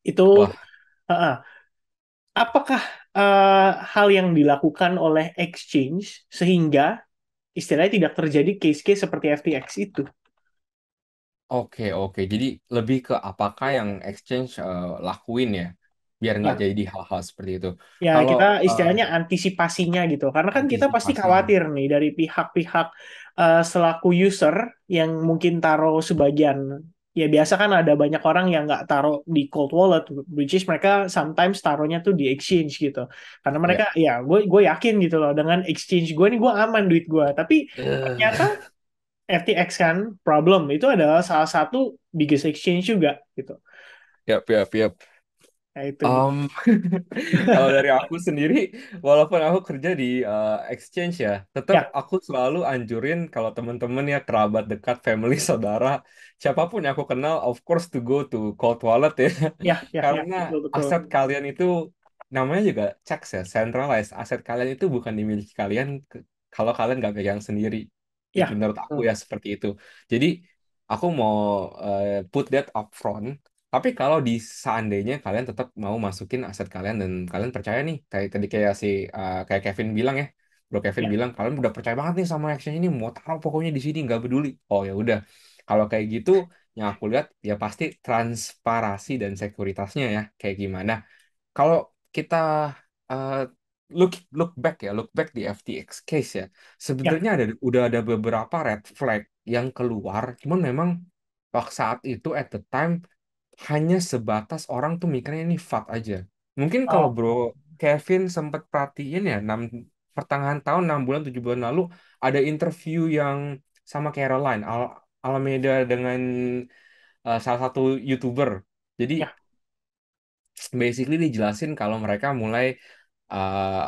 itu Wah, uh, apakah hal yang dilakukan oleh exchange sehingga istilahnya tidak terjadi case-case seperti FTX itu? oke, oke. Jadi lebih ke apakah yang exchange lakuin ya, biar nggak Ya, jadi hal-hal seperti itu. ya Kalau kita istilahnya antisipasinya gitu. Karena kan kita pasti antisipasinya, khawatir nih dari pihak-pihak selaku user yang mungkin taruh sebagian. Ya biasa kan ada banyak orang yang nggak taruh di cold wallet, which is mereka sometimes taruhnya tuh di exchange gitu. Karena mereka ya. ya gue yakin gitu loh dengan exchange gue nih gue aman duit gue. Tapi ternyata FTX kan problem itu adalah salah satu biggest exchange juga gitu. Yap, yap, yap. Nah itu dia. Um, kalau dari aku sendiri, walaupun aku kerja di exchange ya, tetap Ya, aku selalu anjurin kalau teman-teman ya kerabat dekat, family, saudara, siapapun yang aku kenal, of course to go to cold wallet ya, ya, ya, ya, karena betul betul. aset kalian itu namanya juga checks ya, centralized. Aset kalian itu bukan dimiliki kalian kalau kalian nggak pegang sendiri. Itu Ya, menurut aku betul. ya seperti itu. Jadi aku mau put that up front. Tapi kalau di seandainya kalian tetap mau masukin aset kalian dan kalian percaya nih, kayak tadi kayak kayak Kevin bilang ya, Bro Kevin Ya, bilang kalian udah percaya banget nih sama action ini, mau taruh pokoknya di sini nggak peduli. Oh ya udah, kalau kayak gitu, yang aku lihat ya pasti transparasi dan sekuritasnya ya kayak gimana. Kalau kita uh, look look back ya, look back di FTX case ya, ya, sebenarnya udah ada beberapa red flag yang keluar, cuman memang waktu saat itu at the time hanya sebatas orang tuh mikirnya ini fat aja. Mungkin kalau oh, Bro Kevin sempat perhatiin ya, pertengahan tahun, 6 bulan, 7 bulan lalu, ada interview yang sama Caroline Alameda dengan salah satu YouTuber. Jadi ya, basically dijelasin kalau mereka mulai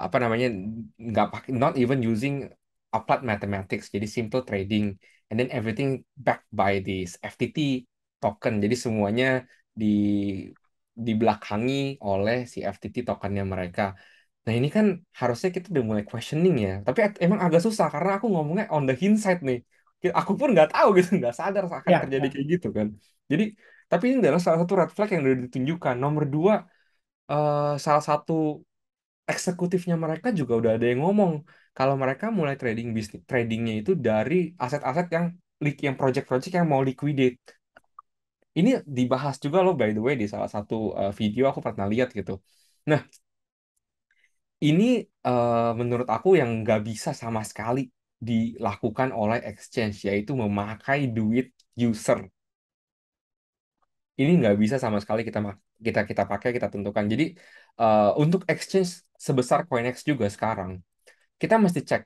apa namanya nggak pakai not even using applied mathematics jadi simple trading and then everything backed by this FTT token jadi semuanya di dibelakangi oleh si FTT tokennya mereka. Nah ini kan harusnya kita udah mulai questioning ya tapi emang agak susah karena aku ngomongnya on the hindsight nih. Aku pun nggak tahu gitu nggak sadar akan ya, terjadi ya, kayak gitu kan. Jadi tapi ini adalah salah satu red flag yang udah ditunjukkan. Nomor dua, salah satu eksekutifnya mereka juga udah ada yang ngomong kalau mereka mulai tradingnya itu dari aset-aset yang project-project yang mau liquidate. Ini dibahas juga loh by the way di salah satu video aku pernah lihat gitu. Nah, ini menurut aku yang nggak bisa sama sekali dilakukan oleh exchange yaitu memakai duit user. Ini nggak bisa sama sekali kita pakai kita tentukan. Jadi untuk exchange sebesar CoinEx juga sekarang kita mesti cek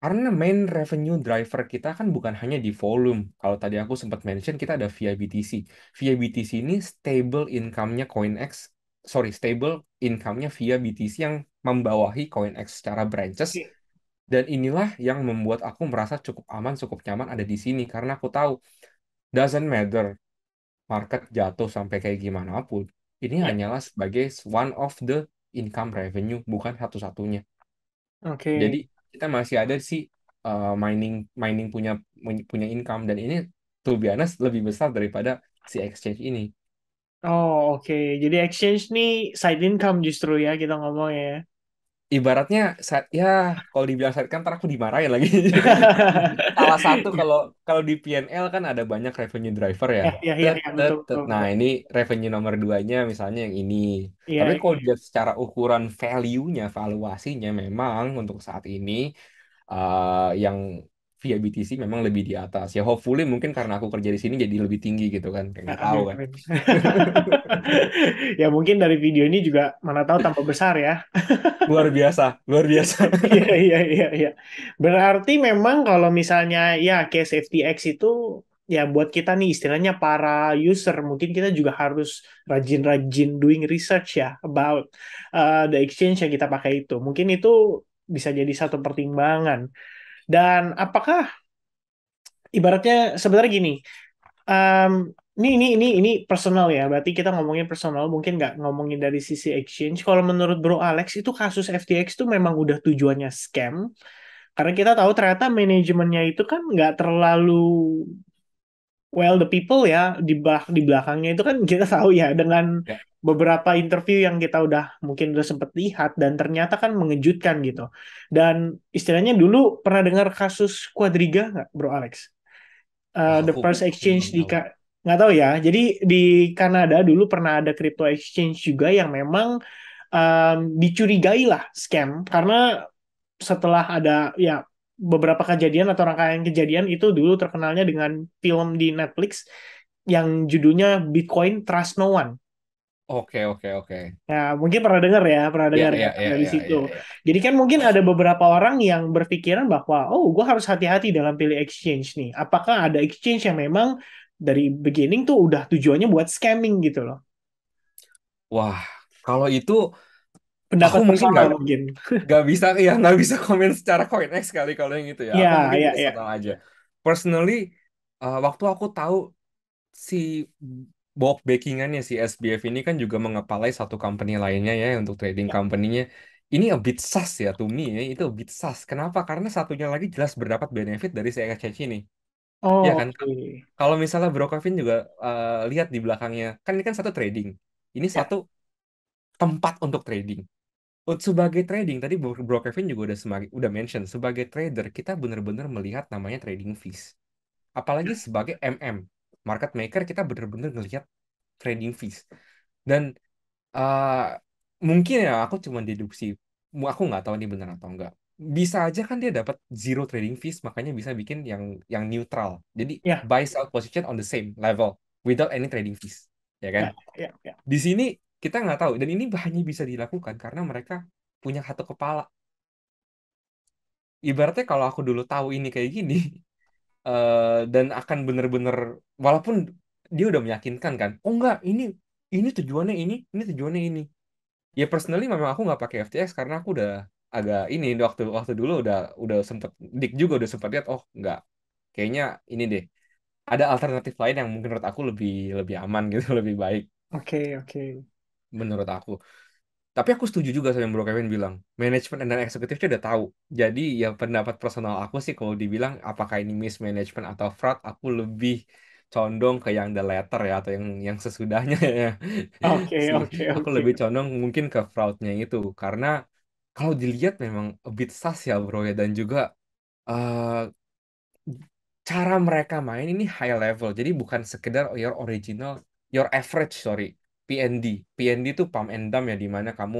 karena main revenue driver kita kan bukan hanya di volume. Kalau tadi aku sempat mention kita ada VIA BTC. VIA BTC ini stable income-nya CoinEx, sorry stable income-nya via BTC yang membawahi CoinEx secara branches. oke, Dan inilah yang membuat aku merasa cukup aman, cukup nyaman ada di sini karena aku tahu doesn't matter market jatuh sampai kayak gimana pun, ini ya, hanyalah sebagai one of the income revenue, bukan satu-satunya. oke, Jadi kita masih ada sih mining mining punya income, dan ini to be honest lebih besar daripada si exchange ini. Oh, oke. Jadi exchange nih side income justru ya kita ngomong ya. Ibaratnya ya kalau dibilang saya kan ntar aku dimarahin lagi. Jadi salah satu, kalau kalau di PNL kan ada banyak revenue driver ya. Ya, ya, ya, ya, betul, betul, Nah, betul. ini revenue nomor duanya misalnya yang ini. Iya, Tapi kalau iya. dilihat secara ukuran value-nya, valuasinya memang untuk saat ini yang via BTC memang lebih di atas. Ya hopefully mungkin karena aku kerja di sini jadi lebih tinggi gitu kan. Kayak nggak tahu Amin, kan. amin. Ya mungkin dari video ini juga mana tahu tambah besar ya. Luar biasa, luar biasa. Iya, iya, iya, iya. Berarti memang kalau misalnya ya case FTX itu ya buat kita nih istilahnya para user mungkin kita juga harus rajin-rajin doing research ya about the exchange yang kita pakai itu. Mungkin itu bisa jadi satu pertimbangan. Dan apakah ibaratnya sebenarnya gini, um, ini personal ya. Berarti kita ngomongin personal, mungkin nggak ngomongin dari sisi exchange. Kalau menurut Bro Alex itu kasus FTX itu memang udah tujuannya scam. Karena kita tahu ternyata manajemennya itu kan nggak terlalu well the people ya di belakangnya itu kan kita tahu ya dengan Ya. beberapa interview yang kita udah mungkin udah sempat lihat dan ternyata kan mengejutkan gitu. Dan istilahnya dulu pernah dengar kasus Quadriga nggak, Bro Alex? Wah, The aku first exchange belum di tahu. nggak tahu ya. Jadi di Kanada dulu pernah ada crypto exchange juga yang memang dicurigai lah scam karena setelah ada ya beberapa kejadian atau rangkaian kejadian itu dulu terkenalnya dengan film di Netflix yang judulnya Bitcoin Trust No One. Oke, oke, oke. Ya, mungkin pernah Ya, dengar ya ya, ya, dari ya, situ. ya, ya. Jadi kan mungkin ada beberapa orang yang berpikiran bahwa, oh, gue harus hati-hati dalam pilih exchange nih. Apakah ada exchange yang memang dari beginning tuh udah tujuannya buat scamming gitu loh. Wah, kalau itu aku Pendapat mungkin personal mungkin. nggak bisa, ya nggak bisa komen secara CoinEx kali kalau yang itu ya. Aku Ya, mungkin ya, ya. personal aja. Personally, waktu aku tahu si bulk backingannya si SBF ini kan juga mengepalai satu company lainnya ya untuk trading Ya. company-nya. Ini a bit sus ya to me ya, itu a bit sus. Kenapa? Karena satunya lagi jelas berdapat benefit dari si exchange ini. Ya Oh, kan? oke. Kalau misalnya Bro Kevin juga lihat di belakangnya, kan ini kan satu trading. Ini Ya, satu tempat untuk trading. Sebagai trading, tadi Bro Kevin juga udah mention, sebagai trader kita benar-benar melihat namanya trading fees. Apalagi sebagai market maker, kita benar-benar ngelihat trading fees. Dan uh, mungkin ya aku cuma deduksi, aku nggak tahu ini benar atau enggak. Bisa aja kan dia dapat zero trading fees, makanya bisa bikin yang neutral. Jadi ya, buy sell position on the same level without any trading fees, ya kan? ya, ya, ya. Di sini kita nggak tahu, dan ini hanya bisa dilakukan karena mereka punya satu kepala. Ibaratnya kalau aku dulu tahu ini kayak gini, dan akan bener-bener, walaupun dia udah meyakinkan kan, oh enggak, ini tujuannya ini tujuannya ini. Ya personally memang aku nggak pakai FTX karena aku udah agak ini, waktu waktu dulu udah sempet dik juga, udah sempet lihat, oh enggak, kayaknya ini deh, ada alternatif lain yang mungkin menurut aku lebih lebih aman gitu, lebih baik Oke, oke. menurut aku. Tapi aku setuju juga sama yang Bro Kevin bilang. Manajemen dan eksekutifnya udah tahu. Jadi ya pendapat personal aku sih, kalau dibilang apakah ini mismanagement atau fraud, aku lebih condong ke yang the latter ya, atau yang sesudahnya ya. Oke, Sih, oke, aku oke. lebih condong mungkin ke fraudnya itu. Karena kalau dilihat memang a bit sus ya bro ya. Dan juga eh, cara mereka main ini high level. Jadi bukan sekedar your average, sorry, PND. PND itu pump and dump ya, dimana kamu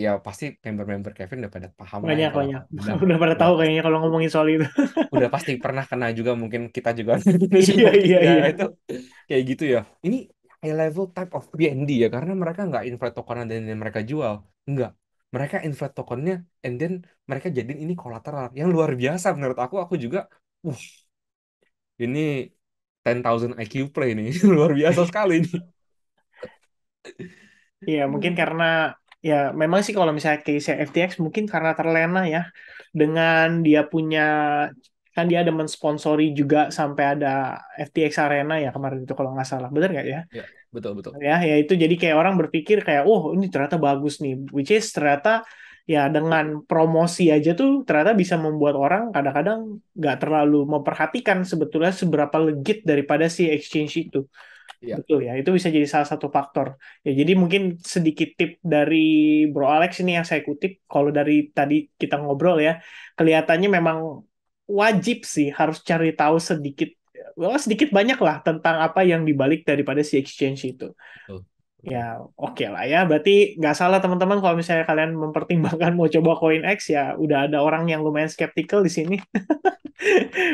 ya pasti member-member Kevin udah pada paham lah ya Banyak, kalau banyak. pump and dump. Udah pada Udah tahu pasti kayaknya kalau ngomongin soal itu. pasti pernah kena juga, mungkin kita juga Iya, mungkin iya, ya iya. itu kayak gitu ya. Ini high level type of PND ya, karena mereka nggak inflate tokenan dan yang mereka jual. Enggak. Mereka inflate tokennya and then mereka jadiin ini kolateral yang luar biasa menurut aku. Aku juga ini 10,000 IQ play nih. Luar biasa sekali nih. Iya, mungkin karena ya memang sih kalau misalnya case FTX mungkin karena terlena ya dengan dia punya kan dia ada mensponsori juga sampai ada FTX Arena ya kemarin itu kalau nggak salah. Bener nggak ya? Ya, betul betul. Ya itu jadi kayak orang berpikir kayak, oh ini ternyata bagus nih, which is ternyata ya dengan promosi aja tuh ternyata bisa membuat orang kadang-kadang nggak terlalu memperhatikan sebetulnya seberapa legit daripada si exchange itu. Iya. Betul ya, itu bisa jadi salah satu faktor. Ya, jadi mungkin sedikit tip dari Bro Alex ini yang saya kutip, kalau dari tadi kita ngobrol ya, kelihatannya memang wajib sih harus cari tahu sedikit, well, sedikit banyak lah tentang apa yang dibalik daripada si exchange itu. Betul. Ya, Betul. oke lah ya. Berarti nggak salah teman-teman kalau misalnya kalian mempertimbangkan mau coba koin X ya, udah ada orang yang lumayan skeptical di sini.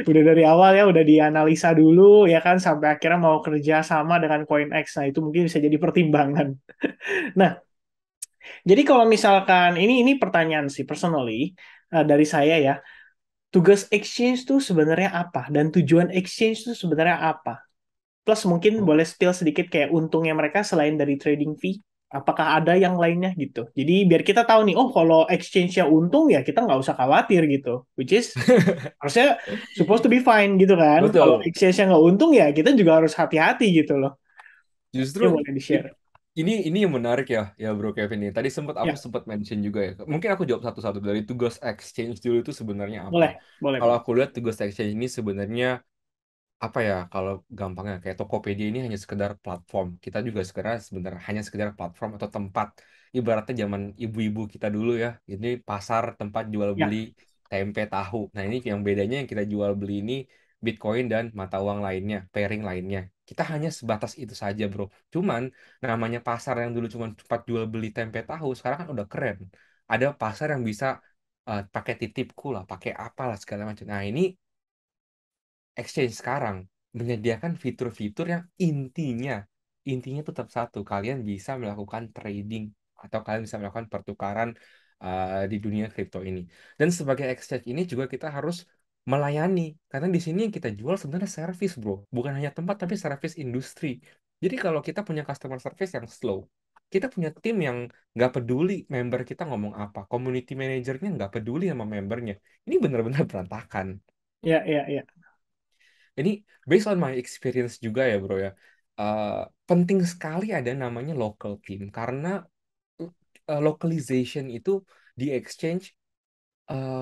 Udah dari awal ya, udah dianalisa dulu ya kan, sampai akhirnya mau kerja sama dengan koin X. Nah, itu mungkin bisa jadi pertimbangan. Nah, jadi kalau misalkan ini pertanyaan sih personally dari saya ya, tugas exchange tuh sebenarnya apa dan tujuan exchange tuh sebenarnya apa? Plus mungkin Oh. boleh spill sedikit kayak untungnya mereka selain dari trading fee. Apakah ada yang lainnya gitu? Jadi biar kita tahu nih, oh kalau exchange-nya untung ya kita nggak usah khawatir gitu. Which is harusnya supposed to be fine gitu kan. Kalau Betul. exchange-nya nggak untung ya kita juga harus hati-hati gitu loh. Justru Ini boleh i- di-share. ini yang menarik ya, ya Bro Kevin ini. Tadi aku Ya, sempat mention juga ya. Mungkin aku jawab satu-satu dari tugas exchange dulu itu sebenarnya apa? boleh, boleh, Kalau boleh. aku lihat tugas exchange ini sebenarnya apa ya, kalau gampangnya kayak Tokopedia ini hanya sekedar platform. Kita juga sebenarnya hanya sekedar platform atau tempat. Ibaratnya zaman ibu-ibu kita dulu ya. Ini pasar tempat jual beli Ya, tempe tahu. Nah, ini yang bedanya yang kita jual beli ini Bitcoin dan mata uang lainnya, pairing lainnya. Kita hanya sebatas itu saja, Bro. Cuman namanya pasar yang dulu cuma tempat jual beli tempe tahu, sekarang kan udah keren. Ada pasar yang bisa pakai titipku lah, pakai apalah segala macam. Nah, ini exchange sekarang menyediakan fitur-fitur yang intinya tetap satu, kalian bisa melakukan trading atau kalian bisa melakukan pertukaran di dunia kripto ini. Dan sebagai exchange ini juga kita harus melayani, karena di sini yang kita jual sebenarnya service, bro, bukan hanya tempat tapi service industri. Jadi kalau kita punya customer service yang slow, kita punya tim yang nggak peduli member kita ngomong apa, community manajernya nggak peduli sama membernya, ini benar-benar berantakan. ya, ya, ya. Ini based on my experience juga ya bro ya. Eh, Penting sekali ada namanya local team karena localization itu di exchange,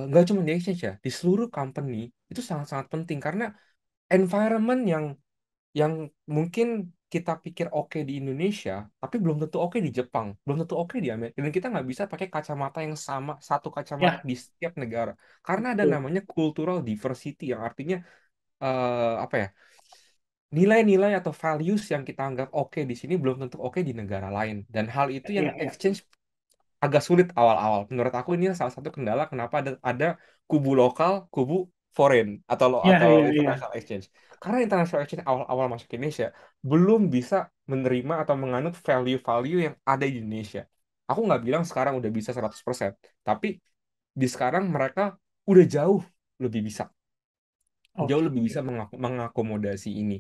nggak cuma di exchange ya, di seluruh company itu sangat-sangat penting karena environment yang mungkin kita pikir oke di Indonesia, tapi belum tentu oke di Jepang, belum tentu oke di Amerika, dan kita nggak bisa pakai kacamata yang sama, satu kacamata Ya, di setiap negara, karena ada betul. namanya cultural diversity yang artinya apa ya, nilai-nilai atau values yang kita anggap oke di sini belum tentu oke di negara lain. Dan hal itu yang Ya, ya. exchange agak sulit awal-awal. Menurut aku ini salah satu kendala kenapa ada kubu lokal, kubu foreign Ya, atau ya, ya. international exchange. Karena international exchange awal-awal masuk ke Indonesia belum bisa menerima atau menganut value-value yang ada di Indonesia. Aku nggak bilang sekarang udah bisa 100%, tapi di sekarang mereka udah lebih bisa, jauh Oke. lebih bisa mengakomodasi ini.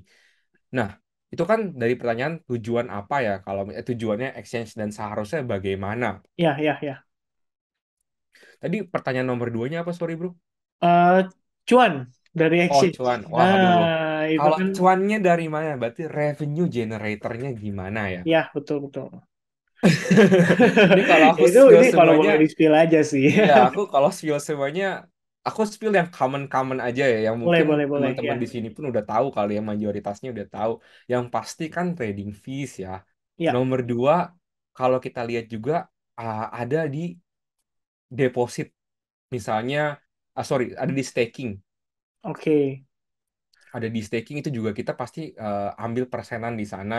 Nah, itu kan dari pertanyaan tujuan apa ya, kalau tujuannya exchange dan seharusnya bagaimana. Ya, ya, ya. Tadi pertanyaan nomor duanya apa, sorry bro? eh Cuan dari Oh, exchange. cuan. Wah, aduh. Nah, itu Kalau kan cuannya dari mana? Berarti revenue generatornya gimana ya? ya betul betul. Ini kalau aku Itu spill ini kalau semuanya, boleh di-spill aja sih. iya aku kalau spill semuanya, aku spill yang common-common aja ya, yang Boleh mungkin boleh boleh ya. teman-teman di sini pun udah tahu kali ya, mayoritasnya udah tahu. Yang pasti kan trading fees ya. Ya, Nomor dua, kalau kita lihat juga ada di deposit. Misalnya, sorry, ada di staking. oke. Ada di staking itu juga kita pasti ambil persenan di sana.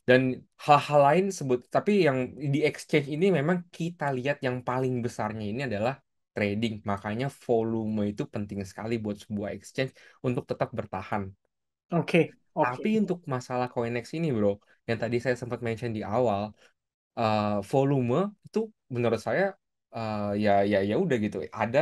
Dan hal-hal lain sebut, tapi yang di exchange ini memang kita lihat yang paling besarnya ini adalah trading. Makanya volume itu penting sekali buat sebuah exchange untuk tetap bertahan. Oke. Oke. Tapi untuk masalah CoinEx ini bro, yang tadi saya sempat mention di awal, volume itu menurut saya ya udah gitu, ada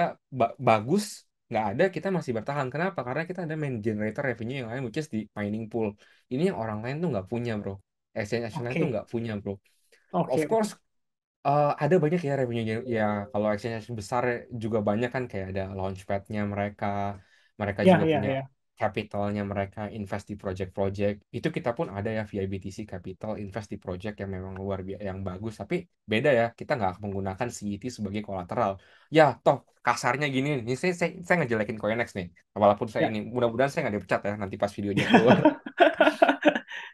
bagus, nggak ada kita masih bertahan. Kenapa? Karena kita ada main generator revenue yang lain, which is di mining pool. Ini yang orang lain tuh nggak punya bro, exchange lain tuh Oke. nggak punya bro. Of Oke. course ada banyak ya revenue ya, kalau exchange besar juga banyak kan, kayak ada launchpadnya mereka, mereka Ya juga ya punya ya. capitalnya mereka invest di project-project itu kita pun ada ya via BTC Capital invest di project yang memang luar biasa yang bagus tapi beda ya kita nggak menggunakan CET sebagai kolateral ya toh kasarnya gini nih saya ngejelekin CoinEx nih walaupun saya Ya. ini mudah-mudahan saya nggak dipecat ya nanti pas videonya keluar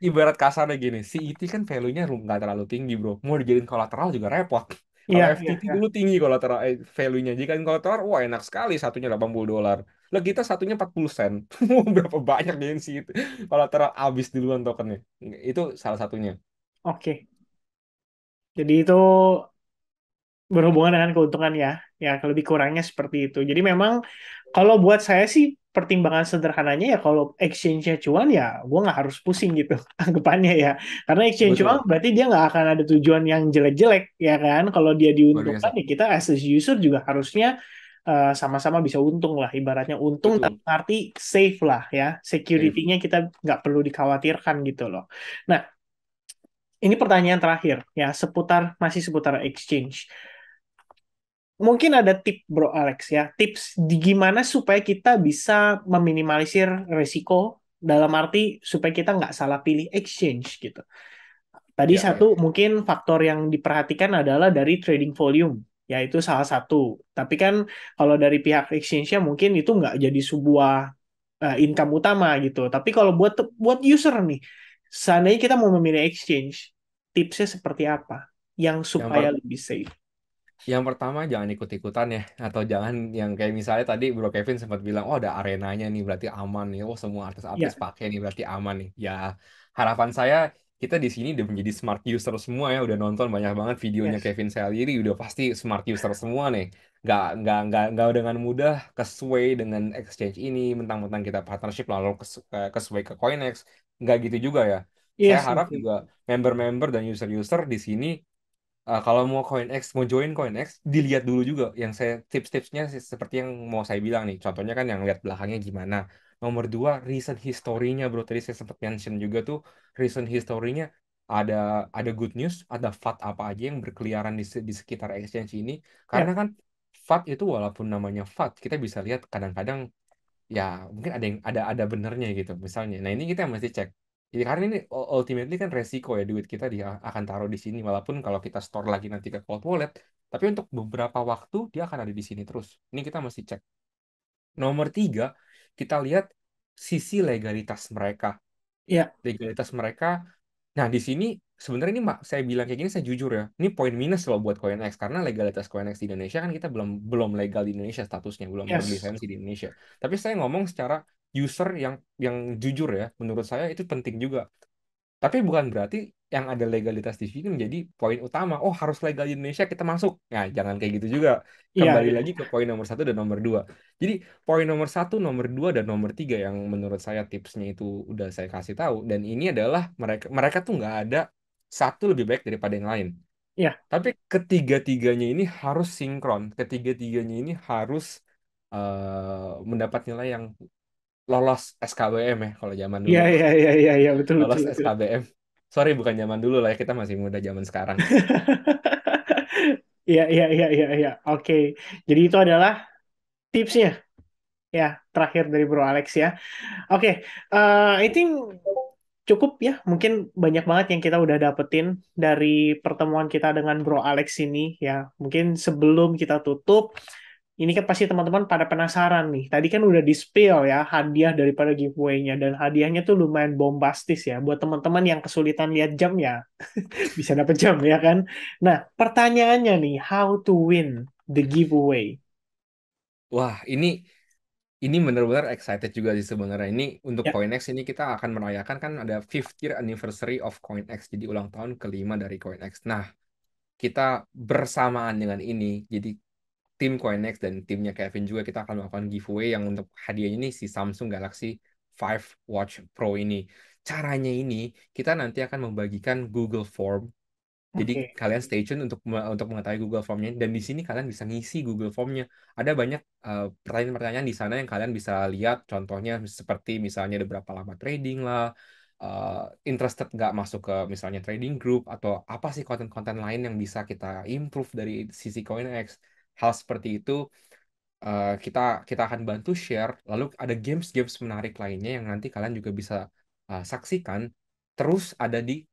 ibarat kasarnya gini CET kan value-nya nggak terlalu tinggi bro mau dijadiin kolateral juga repot kalau Iya, iya, FTT iya. dulu tinggi kolateral value-nya jika kolateral wah enak sekali satunya $80 lah kita satunya 40 sen mau berapa banyak dia sih itu kolateral habis duluan tokennya itu salah satunya Oke. Jadi itu berhubungan dengan keuntungan ya. Ya, lebih kurangnya seperti itu. Jadi memang kalau buat saya sih pertimbangan sederhananya ya kalau exchange-nya cuan ya gue nggak harus pusing gitu anggapannya ya. Karena exchange cuan betul berarti dia nggak akan ada tujuan yang jelek-jelek ya kan. Kalau dia luar diuntungkan biasa ya kita as a user juga harusnya sama-sama bisa untung lah. Ibaratnya untung dalam betul arti safe lah ya. safe Security-nya kita nggak perlu dikhawatirkan gitu loh. Nah, ini pertanyaan terakhir ya masih seputar exchange. Mungkin ada tip Bro Alex ya, tips di gimana supaya kita bisa meminimalisir resiko dalam arti supaya kita nggak salah pilih exchange gitu. Tadi ya ya satu mungkin faktor yang diperhatikan adalah dari trading volume, yaitu salah satu. Tapi kan kalau dari pihak exchange-nya mungkin itu nggak jadi sebuah income utama gitu. Tapi kalau buat buat user nih, seandainya kita mau memilih exchange, tipsnya seperti apa yang yang supaya lebih safe? Yang pertama jangan ikut-ikutan ya atau jangan yang kayak misalnya tadi Bro Kevin sempat bilang oh ada arenanya nih berarti aman nih oh semua artis-artis Ya, pakai nih berarti aman nih ya harapan saya kita di sini udah menjadi smart user semua ya udah nonton banyak banget videonya yes. Kevin Salyeri udah pasti smart user semua nih nggak dengan mudah kesuai dengan exchange ini mentang-mentang kita partnership lalu kesuai ke Coinex nggak gitu juga ya saya Yes, harap betul. juga member-member dan user-user di sini kalau mau CoinEx, mau join CoinEx, dilihat dulu juga. Yang saya tips-tipsnya seperti yang mau saya bilang nih. Contohnya kan yang lihat belakangnya gimana. Nomor dua, recent history-nya bro. Tadi saya sempat mention juga tuh, recent history-nya ada ada good news, ada FAT apa aja yang berkeliaran di sekitar exchange ini. Karena Ya, kan FAT itu walaupun namanya FAT, kita bisa lihat kadang-kadang ya mungkin ada yang ada benernya gitu misalnya. Nah ini kita mesti cek. Jadi karena ini ultimately kan resiko ya duit kita dia akan taruh di sini walaupun kalau kita store lagi nanti ke cold wallet, tapi untuk beberapa waktu dia akan ada di sini terus. Ini kita mesti cek. Nomor tiga, kita lihat sisi legalitas mereka. ya, Legalitas mereka. Nah, di sini sebenarnya ini Mbak, saya bilang kayak gini saya jujur ya. Ini poin minus loh buat CoinEx karena legalitas CoinEx di Indonesia kan kita belum belum legal di Indonesia statusnya, belum yes. berlisensi di Indonesia. Tapi saya ngomong secara user yang jujur ya, menurut saya itu penting juga. Tapi bukan berarti yang ada legalitas di sini menjadi poin utama. Oh, harus legal di Indonesia kita masuk. Nah, jangan kayak gitu juga. Iya, Kembali iya, lagi ke poin nomor satu dan nomor dua. Jadi, poin nomor satu, nomor dua, dan nomor tiga yang menurut saya tipsnya itu udah saya kasih tahu. Dan ini adalah mereka mereka tuh nggak ada satu lebih baik daripada yang lain. iya, Tapi ketiga-tiganya ini harus sinkron. Ketiga-tiganya ini harus mendapat nilai yang lolos SKBM ya kalau zaman iya, dulu. iya, iya, iya, iya, betul, betul, Lolos betul. SKBM. Sorry bukan zaman dulu lah ya, kita masih muda zaman sekarang. Iya, iya, iya, iya, iya. Oke. Jadi itu adalah tipsnya ya terakhir dari Bro Alex ya. Oke, I think cukup ya. Mungkin banyak banget yang kita udah dapetin dari pertemuan kita dengan Bro Alex ini ya. Mungkin sebelum kita tutup, ini kan pasti teman-teman pada penasaran nih. Tadi kan udah di-spill ya hadiah daripada giveaway-nya dan hadiahnya tuh lumayan bombastis ya. Buat teman-teman yang kesulitan lihat jam ya bisa dapet jam ya kan. Nah, pertanyaannya nih, how to win the giveaway? Wah, ini benar-benar excited juga sih sebenarnya. Ini untuk Ya, CoinEx ini kita akan merayakan kan ada 50th year anniversary of CoinEx. Jadi ulang tahun kelima dari CoinEx. Nah, kita bersamaan dengan ini. Jadi tim CoinEx dan timnya Kevin juga kita akan melakukan giveaway yang untuk hadiah ini si Samsung Galaxy 5 Watch Pro ini. Caranya ini kita nanti akan membagikan Google Form. Jadi oke. kalian stay tune untuk mengetahui Google Form-nya dan di sini kalian bisa ngisi Google Form-nya. Ada banyak pertanyaan-pertanyaan di sana yang kalian bisa lihat. Contohnya seperti misalnya ada berapa lama trading lah, interested nggak masuk ke misalnya trading group atau apa sih konten-konten lain yang bisa kita improve dari sisi CoinEx. Hal seperti itu kita kita akan bantu share. Lalu ada games-games menarik lainnya yang nanti kalian juga bisa saksikan. Terus ada di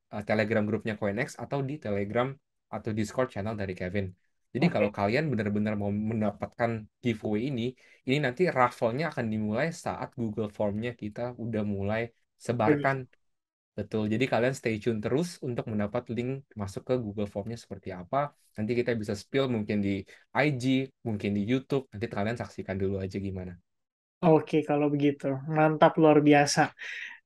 Telegram grupnya CoinEx atau di Telegram atau Discord channel dari Kevin. Jadi kalau Oke. kalian benar-benar mau mendapatkan giveaway ini nanti raffle-nya akan dimulai saat Google Form-nya kita udah mulai sebarkan. Betul, jadi kalian stay tune terus untuk mendapat link masuk ke Google Form-nya seperti apa. Nanti kita bisa spill mungkin di IG, mungkin di YouTube. Nanti kalian saksikan dulu aja gimana. Oke, kalau begitu. Mantap, luar biasa.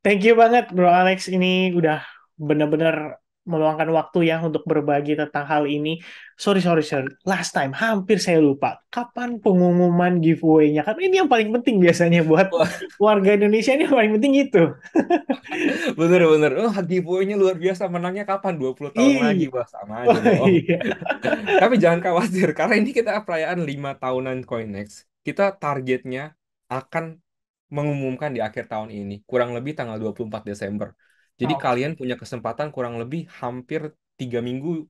Thank you banget, Bro Alex. Ini udah bener-bener meluangkan waktu ya untuk berbagi tentang hal ini. Sorry, sorry, sorry. Last time, hampir saya lupa. Kapan pengumuman giveaway-nya? Kan ini yang paling penting biasanya buat Wah, warga Indonesia, ini yang paling penting itu. bener-bener. Oh, giveaway-nya luar biasa. Menangnya kapan? 20 tahun lagi. Ih, Wah, sama aja oh dong. iya. Tapi jangan khawatir, karena ini kita perayaan 5 tahunan CoinEx. Kita targetnya akan mengumumkan di akhir tahun ini, kurang lebih tanggal 24 Desember. Jadi Oke. kalian punya kesempatan kurang lebih hampir 3 minggu,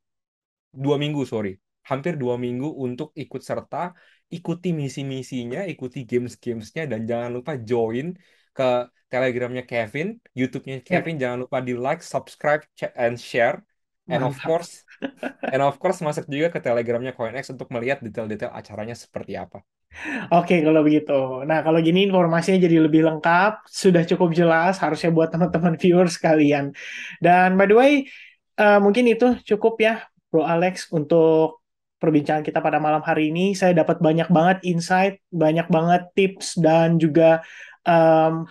2 minggu, sorry. Hampir 2 minggu untuk ikut serta, ikuti misi-misinya, ikuti games-gamesnya, dan jangan lupa join ke Telegramnya Kevin, YouTube-nya Ya, Kevin, jangan lupa di like, subscribe, and share. And of mantap. course, And of course masuk juga ke Telegramnya CoinEx untuk melihat detail-detail acaranya seperti apa. Oke, kalau begitu. Nah, kalau gini informasinya jadi lebih lengkap, sudah cukup jelas, harusnya buat teman-teman viewers sekalian. Dan by the way, mungkin itu cukup ya, Bro Alex, untuk perbincangan kita pada malam hari ini. Saya dapat banyak banget insight, banyak banget tips, dan juga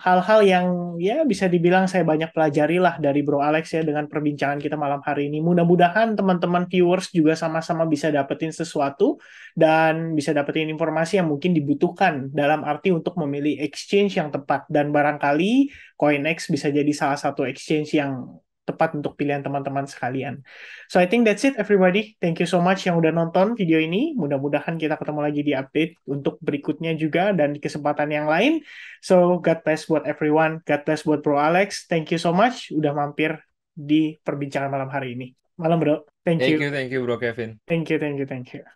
hal-hal yang ya bisa dibilang saya banyak pelajari lah dari Bro Alex ya dengan perbincangan kita malam hari ini. Mudah-mudahan teman-teman viewers juga sama-sama bisa dapetin sesuatu dan bisa dapetin informasi yang mungkin dibutuhkan dalam arti untuk memilih exchange yang tepat. Dan barangkali CoinEx bisa jadi salah satu exchange yang tepat untuk pilihan teman-teman sekalian. So I think that's it everybody. Thank you so much yang udah nonton video ini. Mudah-mudahan kita ketemu lagi di update untuk berikutnya juga dan di kesempatan yang lain. So God bless buat everyone. God bless buat Bro Alex. Thank you so much udah mampir di perbincangan malam hari ini. Malam bro. Thank you. Thank you Bro Kevin. Thank you, thank you, thank you.